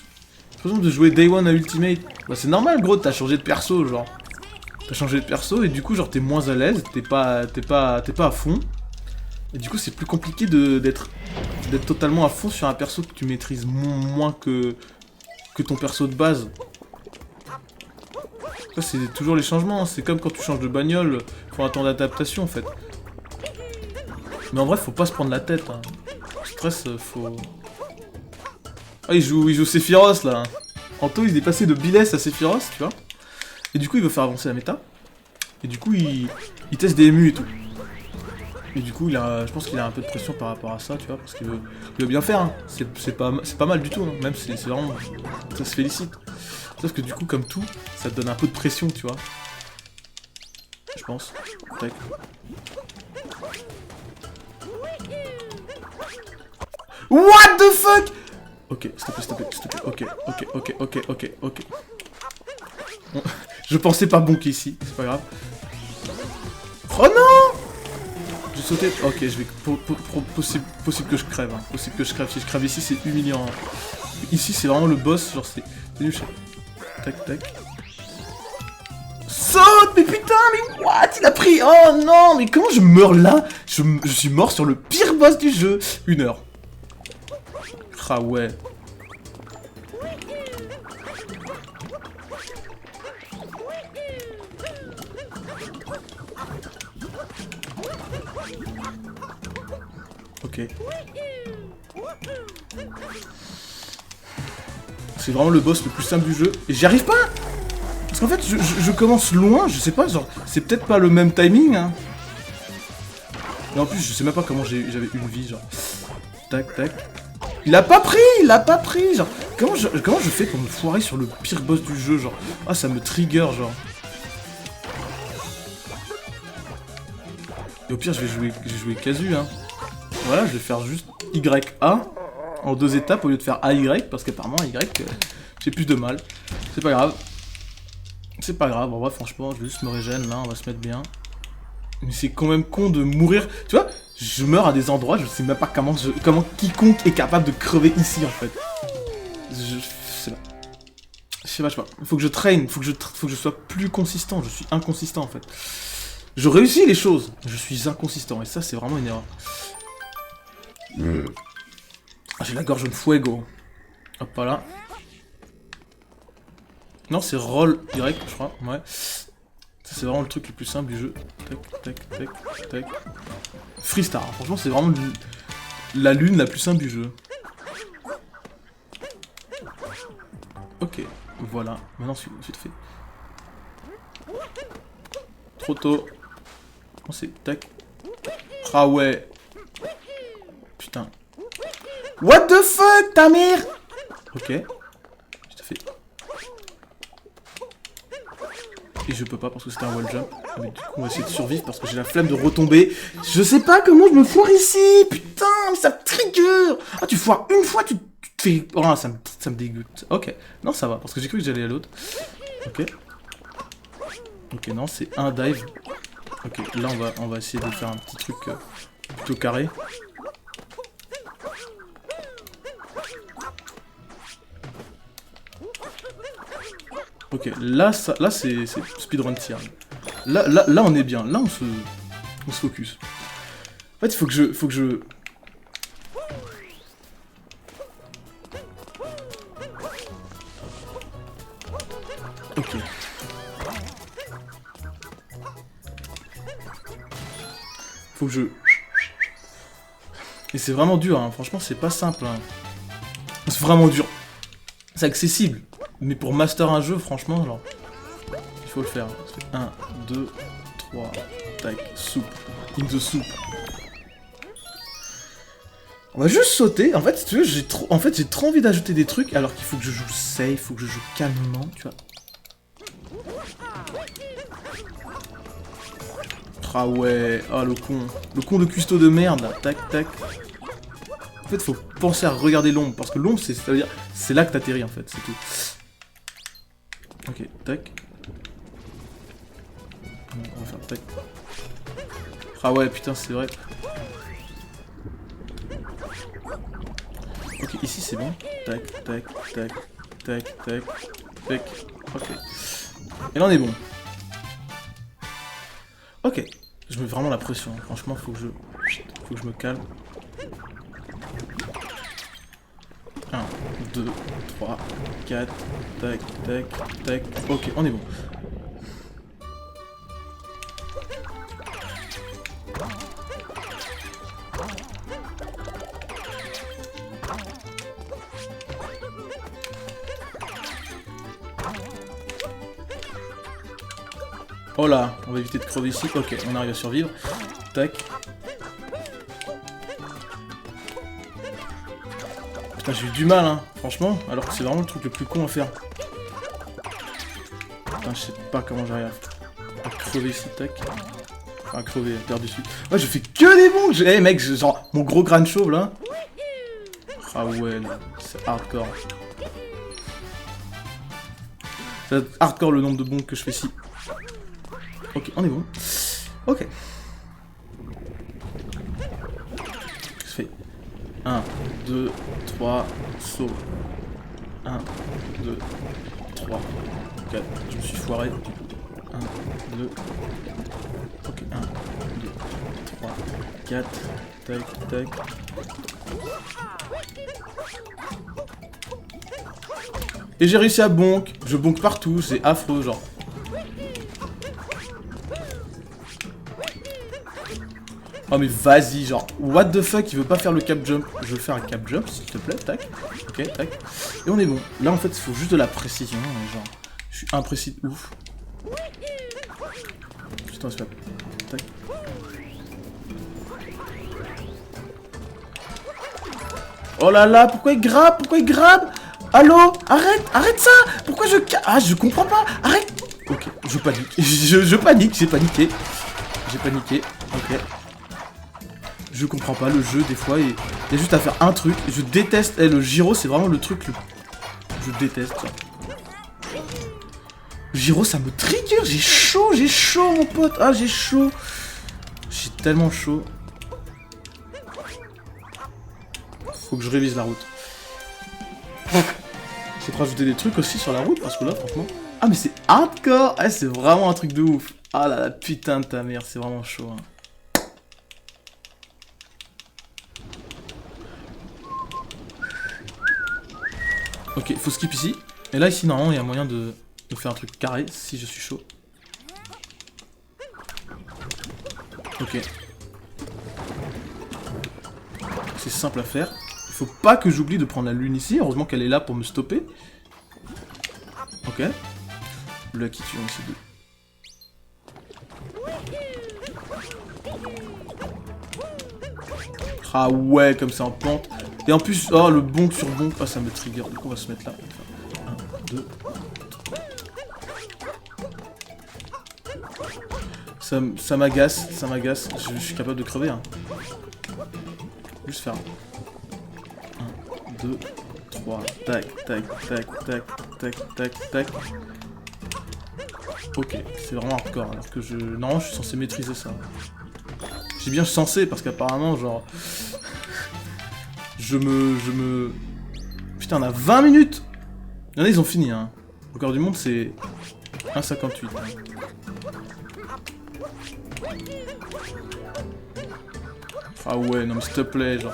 l'impression de jouer Day One à Ultimate. Bah c'est normal gros, t'as changé de perso genre. T'as changé de perso et du coup genre t'es moins à l'aise, t'es pas à fond. Et du coup c'est plus compliqué d'être totalement à fond sur un perso que tu maîtrises moins que ton perso de base. Ça c'est toujours les changements, hein. C'est comme quand tu changes de bagnole, faut un temps d'adaptation en fait. Mais en vrai faut pas se prendre la tête, hein. Le stress faut... Ah il joue Sephiroth là. Anto il est passé de Bilès à Sephiroth, tu vois. Et du coup il veut faire avancer la méta. Et du coup il teste des émus et tout. Et du coup je pense qu'il a un peu de pression par rapport à ça, tu vois, parce qu'il veut bien faire, hein. C'est pas mal du tout, hein. Même c'est vraiment... Ça se félicite. Sauf que du coup comme tout, ça te donne un peu de pression, tu vois. Je pense. Tac. What the fuck? Ok, s'il te plaît. Ok. Je pensais pas bonker ici, c'est pas grave. Oh non! J'ai sauté. Ok, je vais... Possible que je crève, hein. Possible que je crève. Si je crève ici, c'est humiliant, hein. Ici, c'est vraiment le boss, genre c'est nul. Tac. Saute! Mais putain, mais what? Il a pris... Oh non, mais comment je meurs là? Je suis mort sur le pire boss du jeu. 1 heure. Ah ouais. Ok. C'est vraiment le boss le plus simple du jeu. Et j'y arrive pas! Parce qu'en fait, je commence loin, je sais pas, genre, c'est peut-être pas le même timing, hein. Et en plus, je sais même pas comment j'avais une vie, genre. Tac. Il a pas pris, genre. Comment je fais pour me foirer sur le pire boss du jeu, genre. Ah, ça me trigger, genre. Et au pire, je vais jouer casu, hein. Voilà, je vais faire juste YA en 2 étapes au lieu de faire AY, parce qu'apparemment AY, j'ai plus de mal. C'est pas grave. En vrai, franchement, je vais juste me régène, là, on va se mettre bien. Mais c'est quand même con de mourir. Tu vois, je meurs à des endroits, je sais même pas comment quiconque est capable de crever ici, en fait. Je sais pas. Il faut que je traîne, faut que je sois plus consistant. Je suis inconsistant, en fait. Je réussis les choses, je suis inconsistant, et ça, c'est vraiment une erreur. J'ai la gorge de fuego. Hop, voilà. Non, c'est roll Y, je crois, ouais. C'est vraiment le truc le plus simple du jeu. Tac. Freestar, franchement, c'est vraiment la lune la plus simple du jeu. Ok, voilà. Maintenant, ensuite fait. Trop tôt. On sait, tac. Ah ouais. Putain. What the fuck, ta mère? Ok. Je te fais. Et je peux pas parce que c'était un wall jump. Mais du coup, on va essayer de survivre parce que j'ai la flemme de retomber. Je sais pas comment je me foire ici. Putain, mais ça me trigger. Ah, tu foires une fois, tu te fais... Oh, ça me dégoûte. Ok. Non, ça va parce que j'ai cru que j'allais à l'autre. Ok. Ok, non, c'est un dive. Ok, là, on va essayer de faire un petit truc plutôt carré. Ok, là c'est speedrun tier. Là on est bien, là on se focus. En fait, faut que je... Ok. Faut que je... Et c'est vraiment dur, hein. Franchement c'est pas simple, hein. C'est vraiment dur. C'est accessible. Mais pour master un jeu, franchement, genre... Il faut le faire. 1, 2, 3, tac, soupe. In the soup. On va juste sauter. En fait, si tu veux, j'ai trop envie d'ajouter des trucs, alors qu'il faut que je joue safe, il faut que je joue calmement, tu vois. Ah ouais, ah le con. Le con de cuistot de merde, là. Tac, tac. En fait, faut penser à regarder l'ombre, parce que l'ombre, ça veut dire, c'est là que t'atterris, en fait, c'est tout. Ok, tac. On va faire tac. Ah ouais, putain, c'est vrai. Ok, ici c'est bon. Tac, tac, tac, tac, tac, tac. Ok. Et là on est bon. Ok. Je mets vraiment la pression. Franchement, faut que je me calme. 1, 2, 3, 4, tac, tac, tac. Ok, on est bon. Oh là, on va éviter de crever ici. Ok, on arrive à survivre. Tac. Putain, j'ai eu du mal, hein, franchement, alors que c'est vraiment le truc le plus con à faire. Putain, je sais pas comment j'arrive à crever ici, tac. Enfin, à crever, à terre dessus. Ouais, je fais que des bons. Eh, mec, genre, mon gros crâne chauve, là. Ah ouais, c'est hardcore. C'est hardcore le nombre de bons que je fais ici. Ok, on est bon. Ok. Je fais 1, 2, 3, saut. 1, 2, 3, 4. Je me suis foiré. 1, 2. Ok, 1, 2, 3, 4. Tac, tac. Et j'ai réussi à bonk. Je bonk partout, c'est affreux, genre. Oh mais vas-y, genre, what the fuck, il veut pas faire le cap jump. Je veux faire un cap jump, s'il te plaît, tac. Ok, tac. Et on est bon. Là, en fait, il faut juste de la précision, genre, je suis imprécis de ouf. Putain, c'est pas... Tac. Oh là là, pourquoi il grappe? Pourquoi il grappe? Allô? Arrête ça! Pourquoi je... Ah, je comprends pas! Arrête! Ok, je panique. Je panique, j'ai paniqué. J'ai paniqué, ok. Je comprends pas le jeu des fois, il y a juste à faire un truc. Je déteste, le gyro c'est vraiment le truc le... Je déteste ça. Le gyro ça me trigger, j'ai chaud mon pote. Ah j'ai chaud. J'ai tellement chaud. Faut que je révise la route. J'ai rajouté des trucs aussi sur la route parce que là franchement... Ah mais c'est hardcore. Ah c'est vraiment un truc de ouf. Ah là là putain de ta mère, c'est vraiment chaud hein. Ok, faut skip ici. Et là, ici, normalement, il y a moyen de faire un truc carré si je suis chaud. Ok. C'est simple à faire. Il faut pas que j'oublie de prendre la lune ici. Heureusement qu'elle est là pour me stopper. Ok. Lucky Turn ici. Ah ouais, comme ça en pente. Et en plus, oh le bonk sur bonk, oh ça me trigger, du coup on va se mettre là. 1, 2. Ça m'agace, je suis capable de crever hein. Juste faire 1, 2, 3, tac, tac, tac, tac, tac, tac, tac. Ok, c'est vraiment hardcore, alors que non, je suis censé maîtriser ça. J'ai bien censé, parce qu'apparemment, genre... Je me... Putain, on a 20 minutes! Il y en a, ils ont fini, hein. Le record du monde, c'est... 1,58. Ah ouais, non mais s'il te plaît, genre...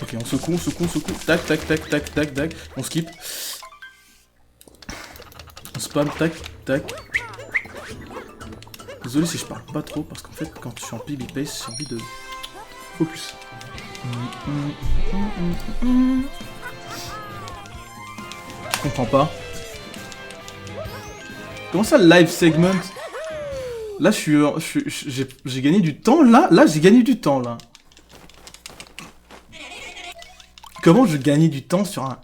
Ok, on secoue, tac, tac, tac, tac, tac, tac, on skip. On spam, tac, tac. Désolé si je parle pas trop, parce qu'en fait, quand je suis en PB pace, j'ai envie de focus. Je comprends pas. Comment ça, live segment? Là, j'ai gagné du temps, là j'ai gagné du temps, là. Comment je gagnais du temps sur un...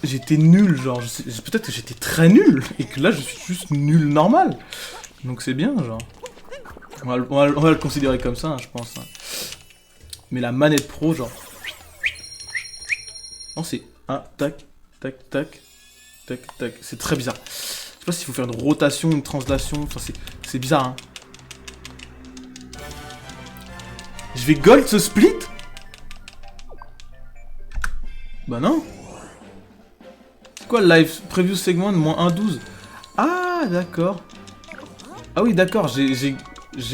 J'étais nul, genre, peut-être que j'étais très nul, et que là je suis juste nul normal. Donc c'est bien, genre. On va le considérer comme ça, hein, je pense. Hein. Mais la manette pro, genre... Non, c'est... 1, tac, tac, tac. tac, tac. C'est très bizarre. Je sais pas s'il faut faire une rotation, une translation. Enfin, c'est bizarre, hein. Je vais gold ce split? Bah non. C'est quoi le live preview segment de moins 1,12? Ah, d'accord. Ah oui, d'accord, j'ai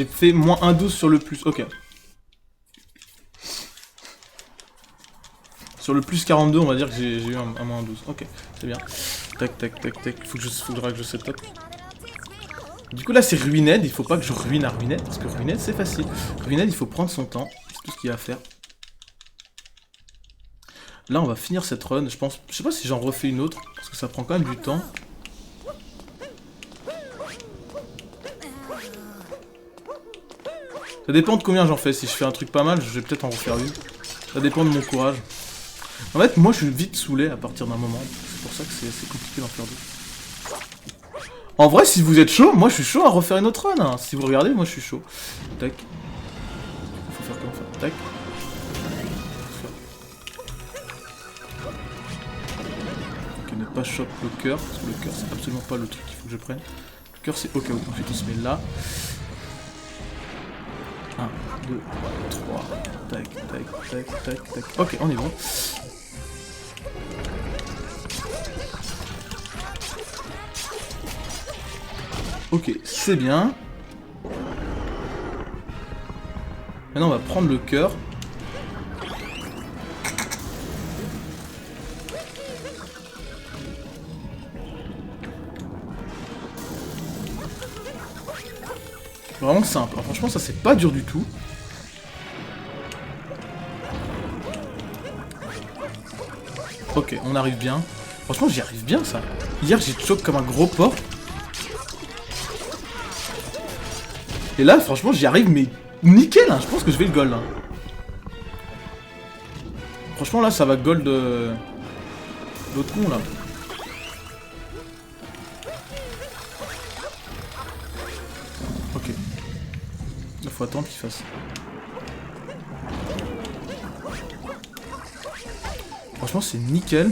fait moins 1,12 sur le plus. Ok. Sur le plus 42, on va dire que j'ai eu un moins 12. Ok, c'est bien. Tac, tac, tac, tac. Faudra que je setup. Du coup, là, c'est Ruined. Il faut pas que je ruine à Ruined, parce que Ruined, c'est facile. Ruined, il faut prendre son temps. C'est tout ce qu'il y a à faire. Là, on va finir cette run. Je pense. Je sais pas si j'en refais une autre, parce que ça prend quand même du temps. Ça dépend de combien j'en fais. Si je fais un truc pas mal, je vais peut-être en refaire une. Ça dépend de mon courage. En fait, moi, je suis vite saoulé à partir d'un moment. C'est pour ça que c'est compliqué d'en faire d'autres. En vrai, si vous êtes chaud, moi, je suis chaud à refaire une autre run. Hein. Si vous regardez, moi, je suis chaud. Tac. Faut faire comme ça. Tac. Ok, ne pas choper le cœur. Parce que le cœur, c'est absolument pas le truc qu'il faut que je prenne. Le cœur, c'est au cas où. Ensuite, on se met là. 1, 2, 3, tac, tac, tac, tac, tac. Ok, on est bon. Ok, c'est bien. Maintenant, on va prendre le cœur. Vraiment simple. Alors, franchement, ça, c'est pas dur du tout. Ok, on arrive bien. Franchement, j'y arrive bien, ça. Hier, j'ai choqué comme un gros porc. Et là, franchement, j'y arrive, mais nickel, hein. Je pense que je vais le gold. Hein. Franchement, là, ça va gold l'autre con, là. Ok. Il faut attendre qu'il fasse. Franchement, c'est nickel.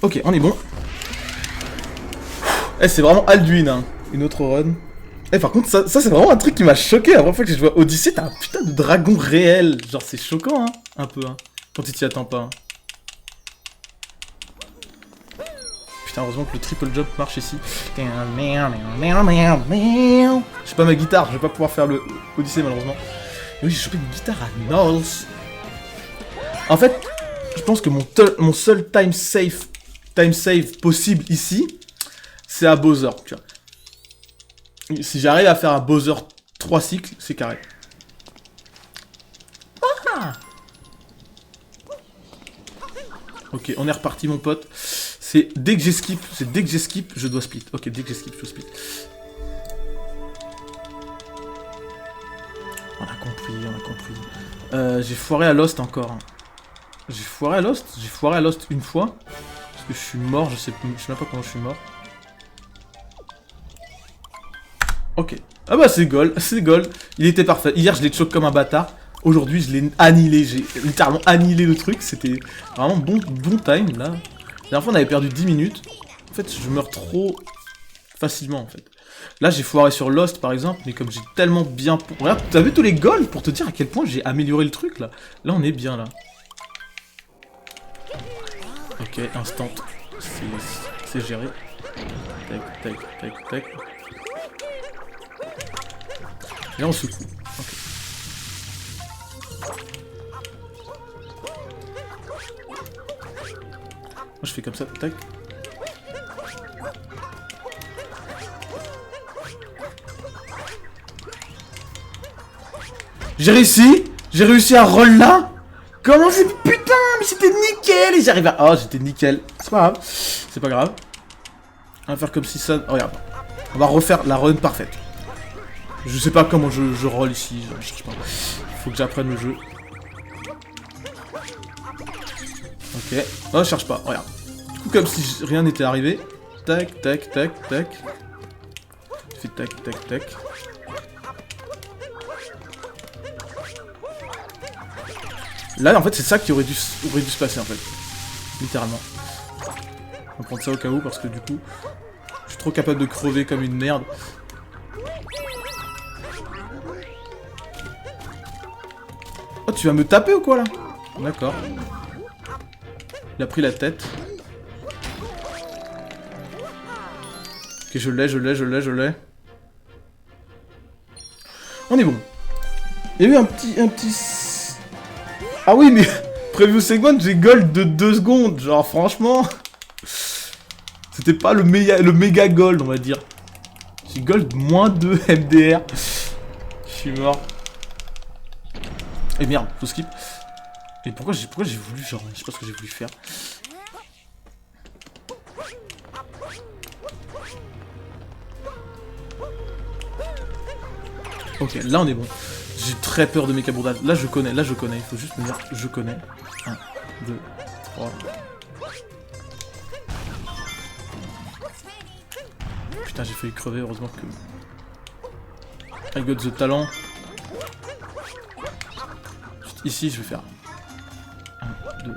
Ok, on est bon. Eh, c'est vraiment Alduin, hein. Une autre run. Eh, par contre, ça c'est vraiment un truc qui m'a choqué. La première fois que je vois Odyssey, t'as un putain de dragon réel. Genre, c'est choquant, hein. Un peu, hein. Quand tu t'y attends pas. Hein. Putain, heureusement que le triple jump marche ici. J'ai pas ma guitare, je vais pas pouvoir faire le Odyssey, malheureusement. Mais oui, j'ai chopé une guitare à Knowles. En fait, je pense que mon seul time save possible ici, c'est à Bowser, tu vois. Si j'arrive à faire un Bowser 3 cycles, c'est carré. Ah! Ok, on est reparti, mon pote. C'est dès que j'ai skip, je dois split. Ok, dès que j'ai skip, je dois split. On a compris. J'ai foiré à Lost encore. Hein. J'ai foiré à Lost une fois. Parce que je suis mort, je sais même pas comment je suis mort. Ok. Ah bah c'est goal. Il était parfait. Hier je l'ai choqué comme un bâtard. Aujourd'hui je l'ai annihilé. J'ai littéralement annihilé le truc. C'était vraiment bon time là. La dernière fois on avait perdu 10 minutes. En fait je meurs trop facilement en fait. Là j'ai foiré sur Lost par exemple. Mais comme j'ai tellement bien... Regarde, t'as vu tous les goals pour te dire à quel point j'ai amélioré le truc là. Là on est bien là. Ok, instant. C'est géré. Tac. Et là on secoue. Ok. Moi je fais comme ça, tac. J'ai réussi à roll là. Comment c'est... Putain, mais c'était nickel. Et j'arrive à... Oh, j'étais nickel. C'est pas grave. C'est pas grave. On va faire comme si ça... Oh, regarde. On va refaire la run parfaite. Je sais pas comment je roll ici. Je sais pas. Faut que j'apprenne le jeu. Ok. Oh, je cherche pas. Regarde. Du coup, comme si rien n'était arrivé. Tac. Je fais tac. Là, en fait, c'est ça qui aurait dû se passer, en fait. Littéralement. On va prendre ça au cas où, parce que du coup, je suis trop capable de crever comme une merde. Oh, tu vas me taper ou quoi, là? D'accord. Il a pris la tête. Ok, je l'ai. On est bon. Il y a eu un petit... Ah oui, mais... Preview segment, j'ai gold de 2 secondes. Genre, franchement... C'était pas le méga gold, on va dire. J'ai gold moins 2 MDR. Je suis mort. Et merde, faut skip. Et pourquoi j'ai voulu, genre, je sais pas ce que j'ai voulu faire. Ok, là on est bon. J'ai très peur de mes cabourdages. Là je connais. Il faut juste me dire, je connais. 1, 2, 3. Putain, j'ai failli crever, heureusement que... I got the talent. Juste ici, je vais faire... 1, 2,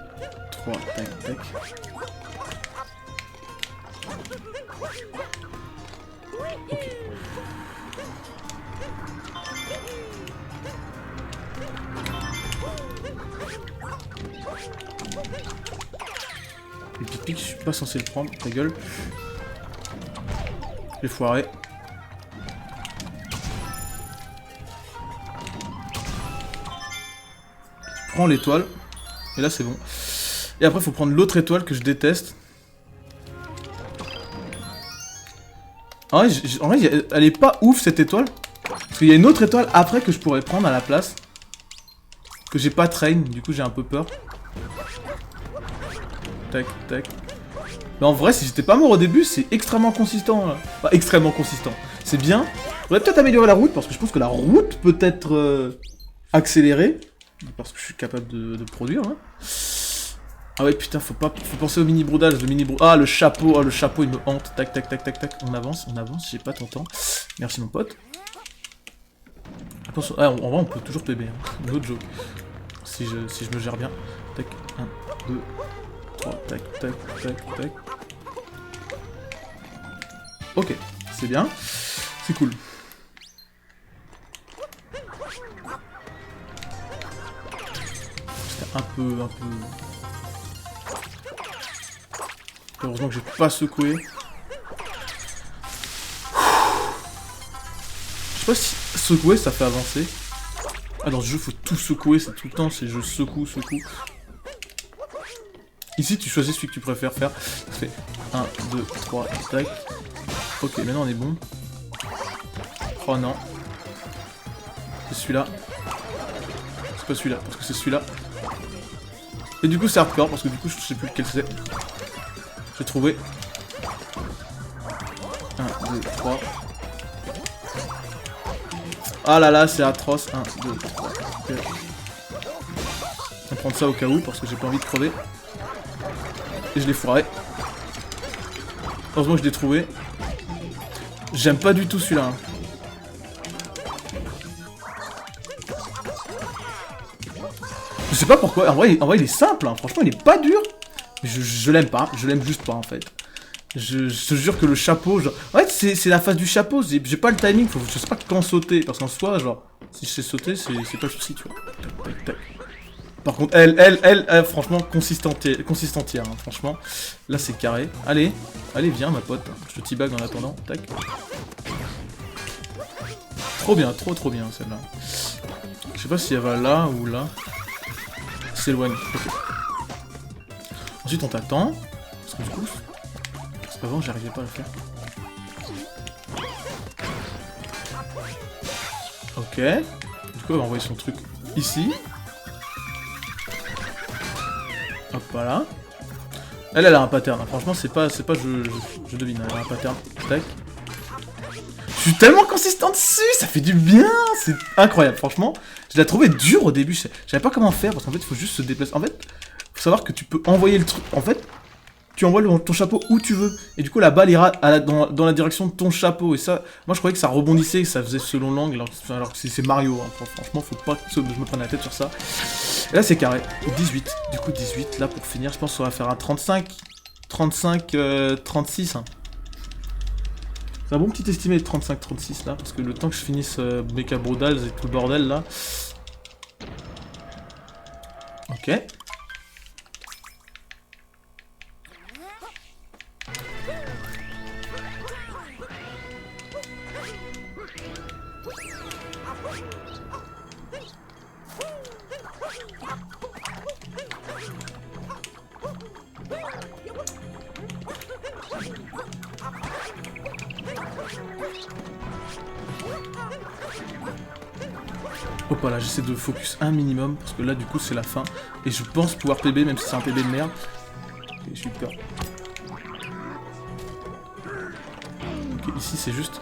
3, tac, tac. Ok. Le pic-pic, je suis pas censé le prendre, ta gueule. J'ai foiré. Prends l'étoile. Et là c'est bon. Et après faut prendre l'autre étoile que je déteste. En vrai, elle est pas ouf cette étoile. Parce qu'il y a une autre étoile après que je pourrais prendre à la place. Que j'ai pas train, du coup j'ai un peu peur. Tac, tac. Mais en vrai, si j'étais pas mort au début, c'est extrêmement consistant. Là. Enfin, extrêmement consistant. C'est bien. Faudrait peut-être améliorer la route, parce que je pense que la route peut être accélérée. Parce que je suis capable de produire. Hein. Ah ouais, putain, faut penser au mini-brodage. Ah, le chapeau, il me hante. Tac, tac, tac, tac, tac. On avance, j'ai pas ton temps. Merci, mon pote. Attention, ah, en vrai, on peut toujours PB. Hein. No joke. Si je me gère bien. Tac, 1, 2... 3, tac, tac, tac, tac. Ok, c'est bien. C'est cool. C'était un peu... Heureusement que j'ai pas secoué. Je sais pas si secouer ça fait avancer. Ah dans ce jeu faut tout secouer, c'est tout le temps, c'est je secoue. Ici, tu choisis celui que tu préfères faire. Ça fait 1, 2, 3, tac. Ok, maintenant on est bon. Oh non. C'est celui-là. C'est pas celui-là, parce que c'est celui-là. Et du coup, c'est hardcore, parce que du coup, je sais plus lequel c'est. J'ai trouvé. 1, 2, 3. Ah là là, c'est atroce. 1, 2, 3. Okay. On va prendre ça au cas où, parce que j'ai pas envie de crever. Et je l'ai foiré. Heureusement que je l'ai trouvé. J'aime pas du tout celui-là. Hein. Je sais pas pourquoi. En vrai il est simple. Hein. Franchement, il est pas dur. Mais je l'aime pas. Je l'aime juste pas, en fait. Je te jure que le chapeau... Genre... En fait, c'est la phase du chapeau. J'ai pas le timing. Je sais pas quand sauter. Parce qu'en soi, genre... Si je sais sauter, c'est pas le souci, tu vois. Tac, tac, tac. Par contre, elle, franchement, consistentière, hein, franchement. Là, c'est carré. Allez, viens, ma pote. Je te teabag en attendant. Tac. Trop bien, trop bien, celle-là. Je sais pas si elle va là ou là. S'éloigne. Ok. Ensuite, on t'attend. Parce que du coup... Parce qu'avant, j'arrivais pas à le faire. Ok. Du coup, elle va envoyer son truc ici. Hop, voilà. Elle a un pattern. Franchement, c'est pas je devine. Elle a un pattern. Tac. Je suis tellement consistant dessus. Ça fait du bien. C'est incroyable. Franchement, je l'ai trouvé dur au début. Je savais pas comment faire parce qu'en fait, il faut juste se déplacer. En fait, faut savoir que tu peux envoyer le truc. En fait, tu envoies ton chapeau où tu veux. Et du coup, la balle ira dans la direction de ton chapeau. Et ça, moi, je croyais que ça rebondissait, que ça faisait selon l'angle, alors que c'est Mario. Hein. Franchement, faut pas que je me prenne la tête sur ça. Et là, c'est carré. 18. Du coup, 18. Là, pour finir, je pense qu'on va faire un 35. 35, 36. Hein. C'est un bon petit estimé de 35-36 là, parce que le temps que je finisse Mecha Brodals et tout le bordel là. Ok. Hop voilà, j'essaie de focus un minimum, parce que là du coup c'est la fin. Et je pense pouvoir PB, même si c'est un PB de merde. Et j'ai eu peur. Ok, ici c'est juste...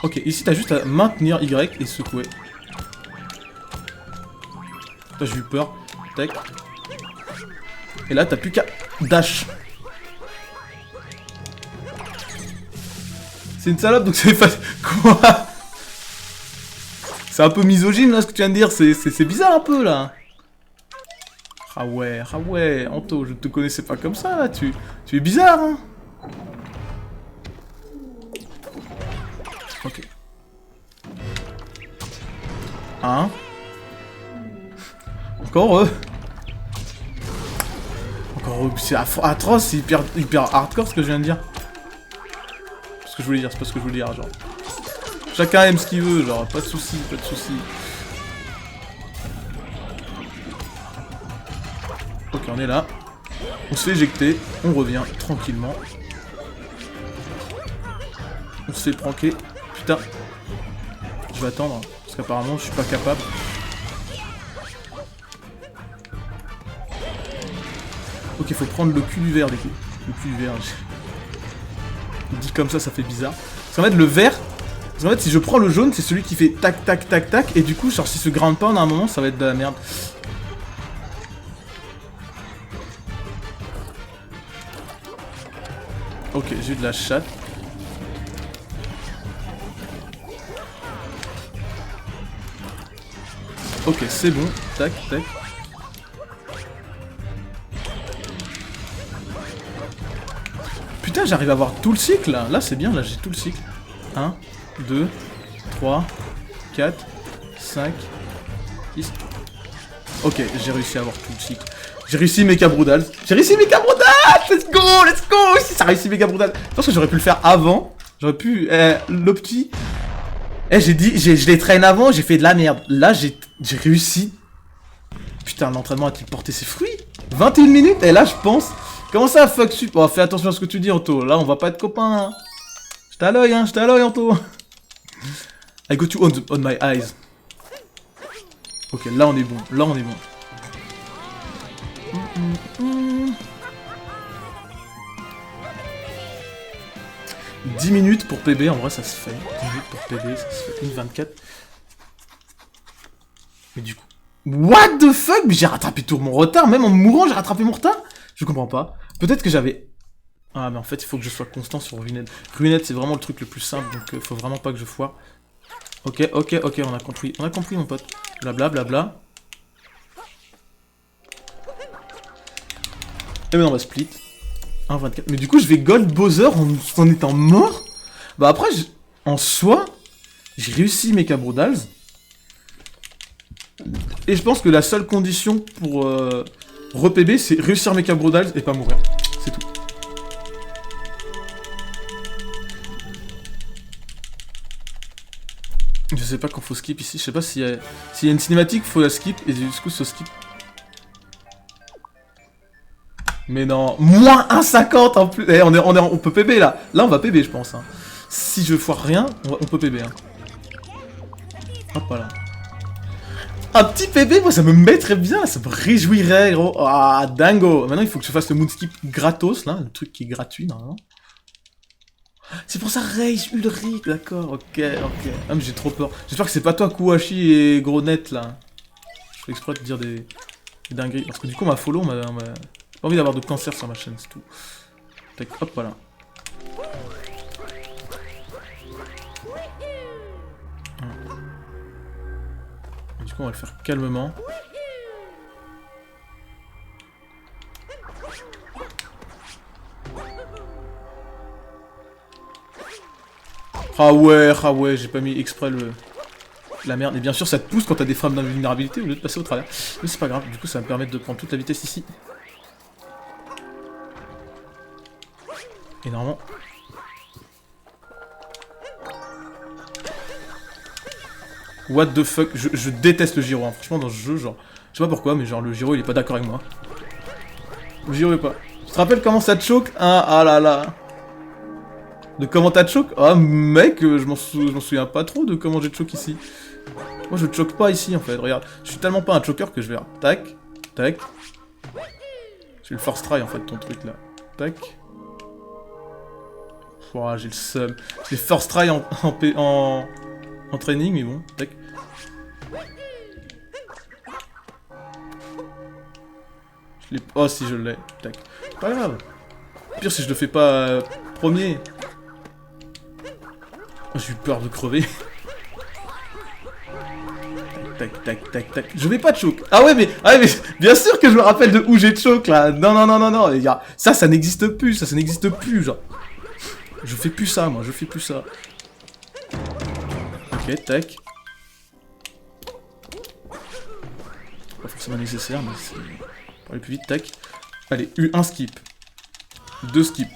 Ok, ici t'as juste à maintenir Y et secouer. Là j'ai eu peur. Tac. Et là t'as plus qu'à dash. C'est une salope donc c'est facile. Quoi? C'est un peu misogyne là ce que tu viens de dire, c'est bizarre un peu là. Ah ouais, Anto, je ne te connaissais pas comme ça là, tu es bizarre hein. Ok. 1. Encore eux. Encore eux. C'est atroce, c'est hyper hardcore ce que je viens de dire. C'est ce que je voulais dire, c'est pas ce que je voulais dire, genre. Chacun aime ce qu'il veut, genre, pas de soucis, pas de soucis. Ok, on est là. On se fait éjecter, on revient tranquillement. On se fait pranker. Putain. Je vais attendre, parce qu'apparemment je suis pas capable. Ok, faut prendre le cul du vert, du coup. Le cul du vert. Dit comme ça fait bizarre. Parce qu'en fait, le vert... Parce qu'en fait, si je prends le jaune, c'est celui qui fait tac, tac, tac, tac. Et du coup, genre, si ce ground pound à un moment, ça va être de la merde. Ok, j'ai eu de la chatte. Ok, c'est bon. Tac, tac. Putain, j'arrive à avoir tout le cycle là. Là, c'est bien, là, j'ai tout le cycle. 1, 2, 3, 4, 5, 6. Ok, j'ai réussi à avoir tout le cycle. J'ai réussi Mecha Brodals. J'ai réussi Mecha Brodals. Let's go, let's go. Ça a réussi Mecha Brodals. Je pense que j'aurais pu le faire avant. J'aurais pu... l'opti... j'ai dit... Je l'ai traîné avant, j'ai fait de la merde. Là, j'ai réussi. Putain, l'entraînement a-t-il porté ses fruits? 21 minutes, et là, je pense... Comment ça, fuck sup? Oh, fais attention à ce que tu dis, Anto. Là, on va pas être copains, hein. J'étais à l'œil, Anto. I got you on my eyes. Ok, là, on est bon. Là, on est bon. 10 minutes pour PB, en vrai, ça se fait. 10 minutes pour PB, ça se fait. 1,24. Mais du coup... What the fuck? Mais j'ai rattrapé tout mon retard. Même en mourant, j'ai rattrapé mon retard. Je comprends pas. Peut-être que j'avais... Ah, mais en fait, il faut que je sois constant sur Ruined. Ruined, c'est vraiment le truc le plus simple, donc faut vraiment pas que je foire. Ok, on a compris. On a compris, mon pote. Blabla, blabla. Et maintenant, on va split. 1,24. Mais du coup, je vais gold Bowser en étant mort. Bah après, en soi, j'ai réussi Mecha Brodals. Et je pense que la seule condition pour re-PB, c'est réussir Mecha Brodals et pas mourir. C'est tout. Je sais pas quand faut skip ici. Je sais pas s'il y a une cinématique, faut la skip. Et du coup, ce skip. Mais non, moins 1,50 en plus. Eh, on peut PB là. Là, on va PB, je pense. Hein. Si je foire rien, on peut PB. Hein. Hop, voilà. Un petit PB, moi, ça me mettrait bien. Ça me réjouirait, gros. Ah, dingo. Maintenant, il faut que je fasse le mood skip gratos, là. Le truc qui est gratuit, normalement. C'est pour ça Rage Ulrich, d'accord, ok. Ah mais j'ai trop peur. J'espère que c'est pas toi Kouachi et Gros Net là. Je fais exprès de dire des dingueries. Parce que du coup on m'a follow, on m'a pas envie d'avoir de cancer sur ma chaîne, c'est tout. Tac, hop, voilà. Et du coup on va le faire calmement. Ah ouais, j'ai pas mis exprès la merde. Et bien sûr, ça te pousse quand t'as des frames d'invulnérabilité au lieu de passer au travers. Mais c'est pas grave, du coup, ça va me permettre de prendre toute la vitesse ici. Et normalement... What the fuck, je déteste le gyro, hein. Franchement, dans ce jeu, genre... Je sais pas pourquoi, mais genre, le gyro, il est pas d'accord avec moi. Le gyro est pas... Tu te rappelles comment ça te choque, hein? Ah là là. De comment t'as choke? Ah mec, je m'en souviens pas trop de comment j'ai choke ici. Moi je choke pas ici en fait, regarde. Je suis tellement pas un choker que je vais... Tac, tac. J'ai le force try en fait ton truc là. Tac. Ouah, j'ai le seum. J'ai force try en training mais bon, tac. Oh si je l'ai, tac. Pas grave. Pire si je le fais pas premier. Oh, j'ai eu peur de crever. Tac, tac, tac, tac. Je vais pas choke. Ah ouais, mais bien sûr que je me rappelle de où j'ai choke là. Non. Ça n'existe plus. Ça n'existe plus, genre. Je fais plus ça, moi. Je fais plus ça. Ok, tac. Pas forcément nécessaire, mais c'est... Pour aller plus vite, tac. Allez, un skip. 2 skips.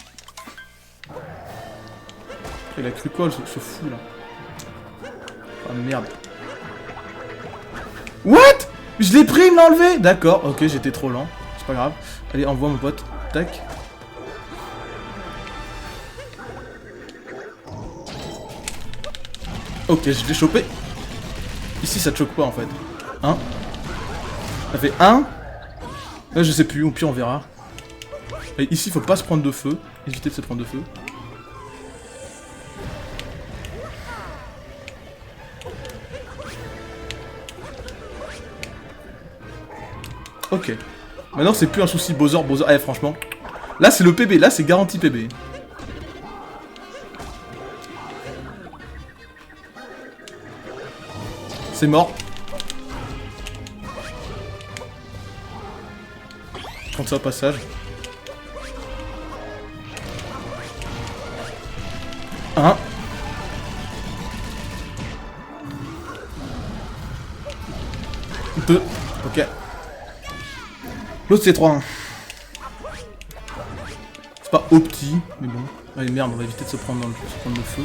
Il a cru quoi, ce fou là? Ah merde. What? Je l'ai pris, il me l'a enlevé. D'accord, ok, j'étais trop lent. C'est pas grave. Allez, envoie mon pote. Tac. Ok, je l'ai chopé. Ici, ça te choque pas en fait. Ça fait 1. Là, je sais plus, au pire, on verra. Et ici, faut pas se prendre de feu. Éviter de se prendre de feu. Ok. Maintenant, c'est plus un souci Bowser. Eh, franchement. Là, c'est le PB. Là, c'est garanti PB. C'est mort. Je compte ça au passage. 1. Deux. Ok. L'autre c'est 3. C'est pas opti, mais bon. Allez merde, on va éviter de se prendre le feu.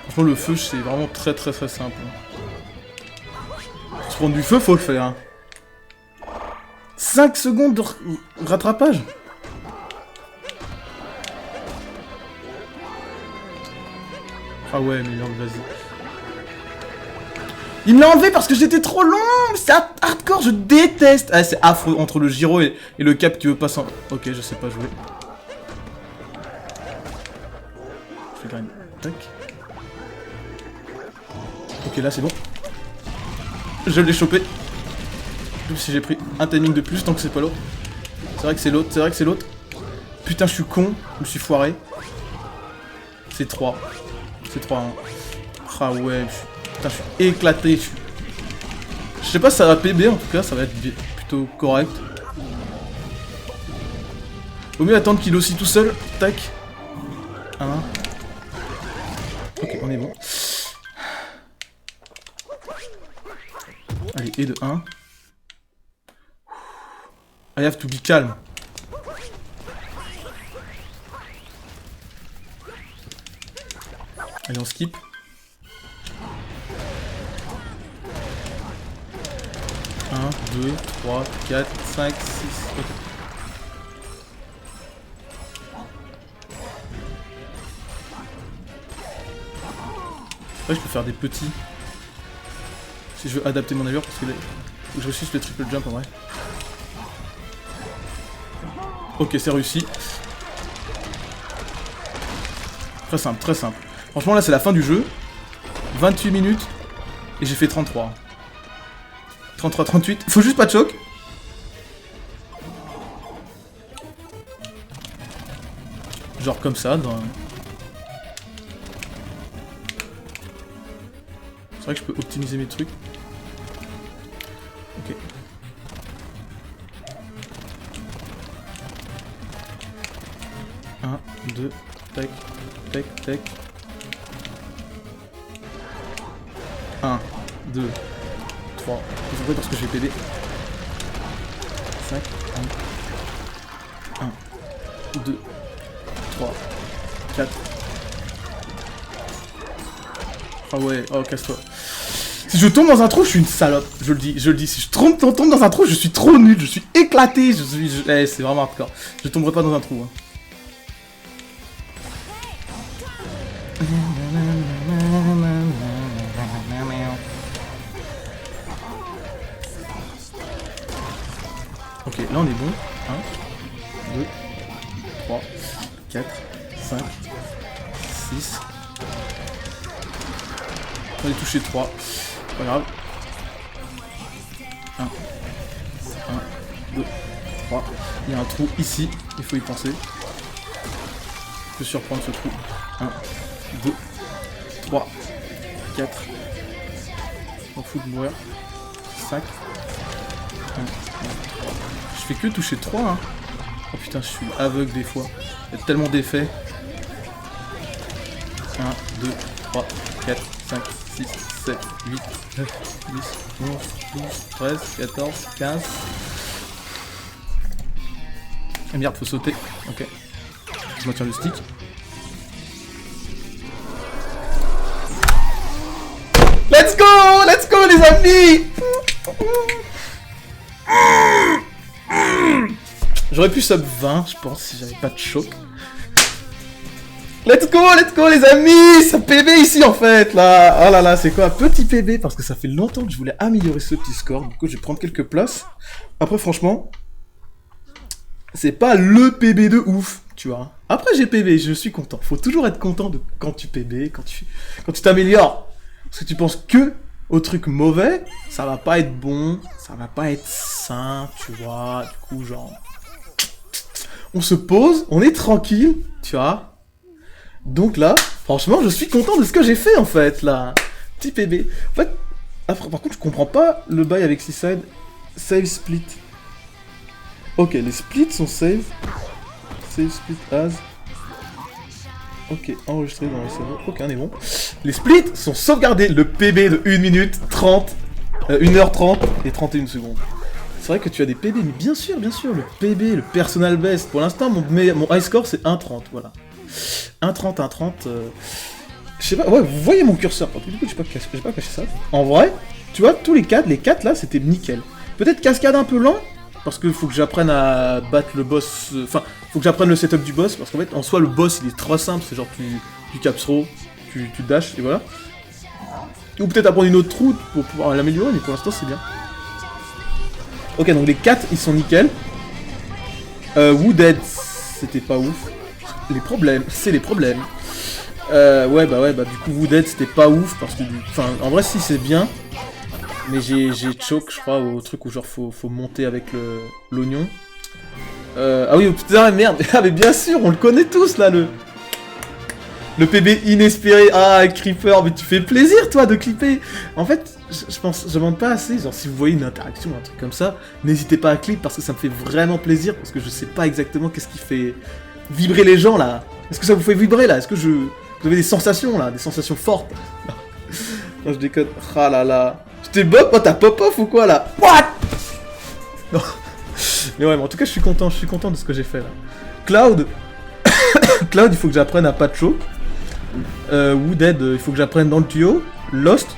Franchement le feu c'est vraiment très simple. Pour se prendre du feu, faut le faire. 5 secondes de rattrapage. Ah ouais, mais non, vas-y. Il me l'a enlevé parce que j'étais trop long. C'est hardcore, je déteste. Ah, c'est affreux entre le gyro et le cap qui veut pas s'en... Ok, je sais pas jouer. Je fais grind. Tac. Ok, là c'est bon. Je l'ai chopé. Même si j'ai pris un timing de plus tant que c'est pas l'autre. C'est vrai que c'est l'autre, Putain, je suis con. Je me suis foiré. C'est 3. C'est 3. Hein. Ah ouais, putain, je suis éclaté. Je sais pas si ça va PB en tout cas, ça va être plutôt correct. Vaut mieux attendre qu'il oscille tout seul. Tac. 1. Ok, on est bon. Allez, et de 1. I have to be calm. Allez, on skip. Un, 2, 3, 4, 5, 6. Ok. Ouais, je peux faire des petits. Si je veux adapter mon allure, parce que là, faut que je réussisse le triple jump en vrai. Ok, c'est réussi. Très simple, très simple. Franchement, là, c'est la fin du jeu. 28 minutes. Et j'ai fait 33. 33, 38. Faut juste pas de choc. Genre comme ça. C'est vrai que je peux optimiser mes trucs. Ok. Un, deux, tac, tac, tac. 1, 2, 3. Il faut parce que je vais PB. 5, 1, 2, 3, 4. Ah ouais, oh casse-toi. Si je tombe dans un trou, je suis une salope. Je le dis. Si je tombe dans un trou, je suis trop nul. Je suis éclaté. Eh, c'est vraiment hardcore. Je tomberai pas dans un trou. Hein. Ok, là on est bon. 1, 2, 3, 4, 5, 6. On est touché 3. Pas grave. 1, 2, 3. Il y a un trou ici. Il faut y penser. Je peux surprendre ce trou. 1, 2, 3, 4. Je m'en fous de mourir. 5. 1, 2, 3. Je fais que toucher 3. Hein. Oh putain, je suis aveugle des fois. Il y a tellement d'effets. 1, 2, 3, 4, 5, 6, 7, 8, 9, 10, 11, 12, 13, 14, 15. Ah merde, faut sauter. Ok. Je maintiens le stick. Let's go les amis. J'aurais pu sub 20, je pense, si j'avais pas de choc. Let's go les amis. Ça PB ici en fait là. Oh là là, c'est quoi? Petit PB parce que ça fait longtemps que je voulais améliorer ce petit score. Du coup je vais prendre quelques places. Après franchement, c'est pas le PB de ouf, tu vois. Après j'ai PB, je suis content. Faut toujours être content de quand tu PB, quand tu t'améliores. Parce que tu penses que au truc mauvais, ça va pas être bon, ça va pas être sain, tu vois. Du coup genre, on se pose, on est tranquille, tu vois. Donc là, franchement, je suis content de ce que j'ai fait, en fait, là. Petit PB. En fait, après, par contre, je comprends pas le bail avec Seaside. Save split. Ok, les splits sont save. Save split as. Ok, enregistré dans le serveur. Ok, on est bon. Les splits sont sauvegardés. Le PB de 1 minute 30, 1h30 et 31 secondes. C'est vrai que tu as des PB, mais bien sûr, le PB, le personal best. Pour l'instant, mon high score, c'est 1,30, voilà. 1,30, 1,30. Je sais pas, ouais, vous voyez mon curseur. Du coup, j'ai pas caché ça. En vrai, tu vois, tous les 4 là, c'était nickel. Peut-être cascade un peu lent, parce qu'il faut que j'apprenne à battre le boss. Enfin, faut que j'apprenne le setup du boss, parce qu'en fait, en soi, le boss, il est trop simple. C'est genre, tu caps throw, tu dash, et voilà. Ou peut-être apprendre une autre route pour pouvoir l'améliorer, mais pour l'instant, c'est bien. Ok, donc les 4, ils sont nickel. Woodhead, c'était pas ouf. Les problèmes, c'est les problèmes. Ouais, bah du coup, Woodhead, c'était pas ouf, parce que... Enfin, en vrai, si, c'est bien. Mais j'ai choke, je crois, au truc où genre, faut monter avec l'oignon. Ah oui, putain, merde. Ah, mais bien sûr, on le connaît tous, là, le PB inespéré. Ah, Creeper, mais tu fais plaisir, toi, de clipper. En fait, je demande pas assez. Genre, si vous voyez une interaction, un truc comme ça, n'hésitez pas à clip, parce que ça me fait vraiment plaisir, parce que je sais pas exactement qu'est-ce qui fait vibrer les gens, là. Est-ce que ça vous fait vibrer, là? Est-ce que vous avez des sensations, là? Des sensations fortes? Non, je déconne. Ah là là. Tu t'es bop? Oh, t'as pop-off ou quoi, là? What? Non. Mais ouais, mais en tout cas, je suis content de ce que j'ai fait, là. Cloud, il faut que j'apprenne à pas de choke. Woodhead, il faut que j'apprenne dans le tuyau. Lost,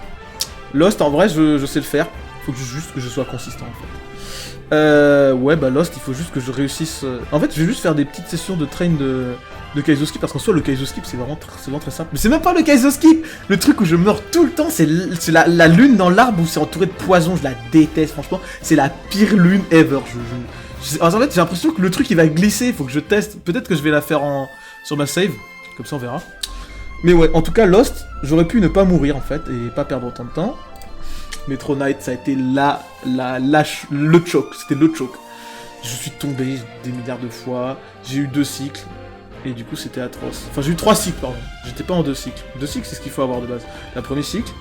en vrai, je sais le faire. Faut juste que je sois consistant, en fait. Ouais, bah Lost, il faut juste que je réussisse... En fait, je vais juste faire des petites sessions de train de Kaizo Skip, parce qu'en soi, le Kaizo Skip, c'est vraiment très simple. Mais c'est même pas le Kaizo Skip. Le truc où je meurs tout le temps, c'est la lune dans l'arbre où c'est entouré de poison. Je la déteste, franchement. C'est la pire lune ever. En fait, j'ai l'impression que le truc il va glisser, faut que je teste. Peut-être que je vais la faire sur ma save, comme ça on verra. Mais ouais, en tout cas, Lost, j'aurais pu ne pas mourir en fait, et pas perdre autant de temps. Metro Knight, ça a été le choc, c'était le choc. Je suis tombé des milliards de fois, j'ai eu 2 cycles, et du coup c'était atroce. Enfin, j'ai eu 3 cycles, pardon. J'étais pas en 2 cycles. 2 cycles, c'est ce qu'il faut avoir de base. Le premier cycle,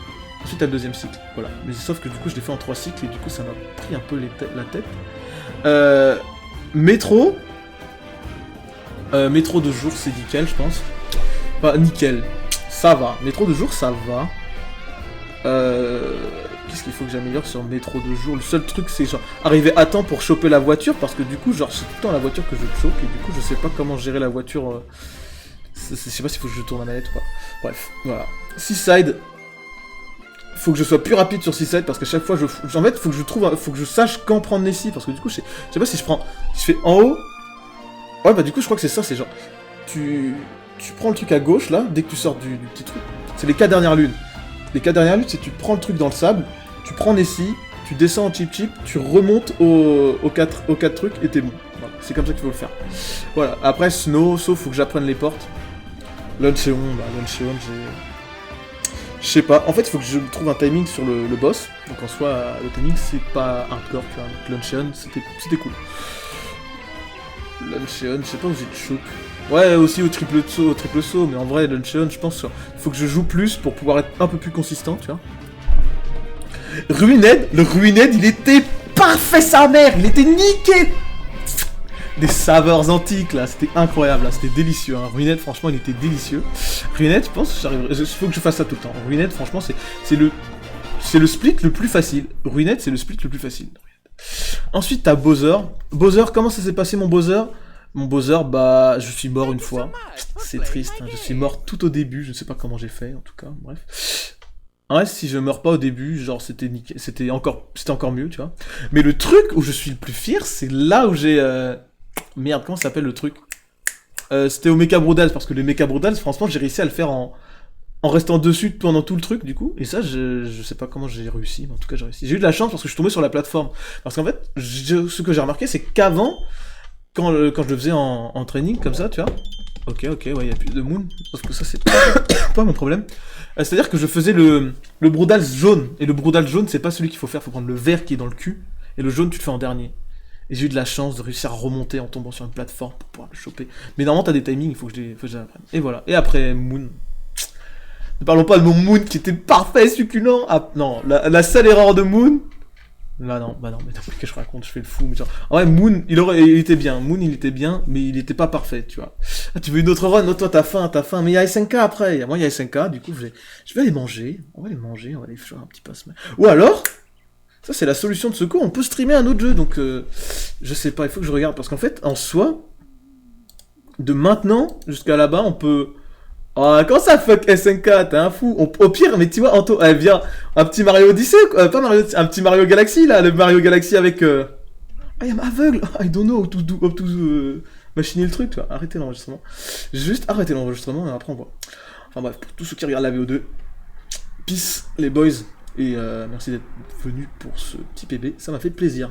ensuite t'as le deuxième cycle, voilà. Mais sauf que du coup, je l'ai fait en 3 cycles, et du coup, ça m'a pris un peu la tête. Métro. Métro de jour, c'est nickel, je pense. Enfin, nickel. Ça va. Métro de jour, ça va. Qu'est-ce qu'il faut que j'améliore sur métro de jour? Le seul truc, c'est genre arriver à temps pour choper la voiture, parce que du coup, genre, c'est tout le temps la voiture que je choque, et du coup, je sais pas comment gérer la voiture. Je sais pas s'il faut que je tourne la manette ou pas. Bref, voilà. Seaside. Faut que je sois plus rapide sur Seaside, parce que chaque fois, en fait, faut que je sache quand prendre Nessie, parce que du coup, je sais pas si je fais en haut. Ouais, bah du coup, je crois que c'est ça, c'est genre, tu prends le truc à gauche, là, dès que tu sors du petit truc. C'est les 4 dernières lunes. Les 4 dernières lunes, c'est tu prends le truc dans le sable, tu prends Nessie, tu descends en chip, tu remontes aux 4 trucs, et t'es bon. Voilà. C'est comme ça qu'il faut le faire. Voilà, après, Snow, sauf faut que j'apprenne les portes. Luncheon, je sais pas. En fait, il faut que je trouve un timing sur le boss. Donc en soi, le timing, c'est pas hardcore, tu vois. Donc Luncheon, c'était cool. Luncheon, je sais pas où j'ai de choc. Ouais, aussi au triple saut, mais en vrai, Luncheon, je pense qu'il faut que je joue plus pour pouvoir être un peu plus consistant, tu vois. Ruined, le Ruined, il était parfait sa mère, il était nickel. Des saveurs antiques là, c'était incroyable, là, c'était délicieux. Hein. Ruined, franchement, il était délicieux. Ruined, je pense, il faut que je fasse ça tout le temps. Ruined, franchement, c'est le split le plus facile. Ruined, c'est le split le plus facile. Ensuite, t'as Bowser. Bowser, comment ça s'est passé mon Bowser? Mon Bowser, bah, je suis mort une fois. C'est triste, hein. Je suis mort tout au début, je ne sais pas comment j'ai fait, en tout cas, bref. En vrai, si je meurs pas au début, genre, c'était encore mieux, tu vois. Mais le truc où je suis le plus fier, c'est là où j'ai... Merde, comment ça s'appelle le truc? C'était au Mecha Brothers, parce que le Mecha Brothers, franchement, j'ai réussi à le faire en restant dessus pendant tout le truc, du coup. Et ça, je sais pas comment j'ai réussi, mais en tout cas, j'ai réussi. J'ai eu de la chance parce que je suis tombé sur la plateforme. Parce qu'en fait, ce que j'ai remarqué, c'est qu'avant, quand je le faisais en training, comme ça, tu vois. Ok, ouais, il y a plus de moon. Parce que ça, c'est pas mon problème. C'est-à-dire que je faisais le Broodals jaune. Et le Broodals jaune, c'est pas celui qu'il faut faire. Faut prendre le vert qui est dans le cul. Et le jaune, tu le fais en dernier. Et j'ai eu de la chance de réussir à remonter en tombant sur une plateforme pour pouvoir le choper. Mais normalement, t'as des timings, il faut que je les apprenne. Et voilà. Et après, Moon. Ne parlons pas de mon Moon qui était parfait, succulent. Ah, non, la seule erreur de Moon. Là, non, mais non, qu'est-ce que je raconte, je fais le fou. Mais genre, en vrai, Moon, il était bien. Moon, il était bien, mais il était pas parfait, tu vois. Ah, tu veux une autre run? Oh, toi, t'as faim. Mais il y a SNK après. Moi, il y a SNK, du coup, je vais aller manger. On va aller faire un petit passe. Ou alors. Ça, c'est la solution de secours. On peut streamer un autre jeu, donc je sais pas, il faut que je regarde. Parce qu'en fait, en soi, de maintenant jusqu'à là-bas, on peut... Oh, comment ça, fuck SNK, t'es un fou. Au pire, mais tu vois, Anto, elle vient un petit Mario Odyssey, quoi. Pas Mario Odyssey, un petit Mario Galaxy, là, le Mario Galaxy avec... I am aveugle, I don't know how to machiner le truc, tu vois. Arrêtez l'enregistrement. Juste arrêtez l'enregistrement, et après on voit. Enfin bref, pour tous ceux qui regardent la VO2, peace, les boys. Et merci d'être venu pour ce petit PB, ça m'a fait plaisir.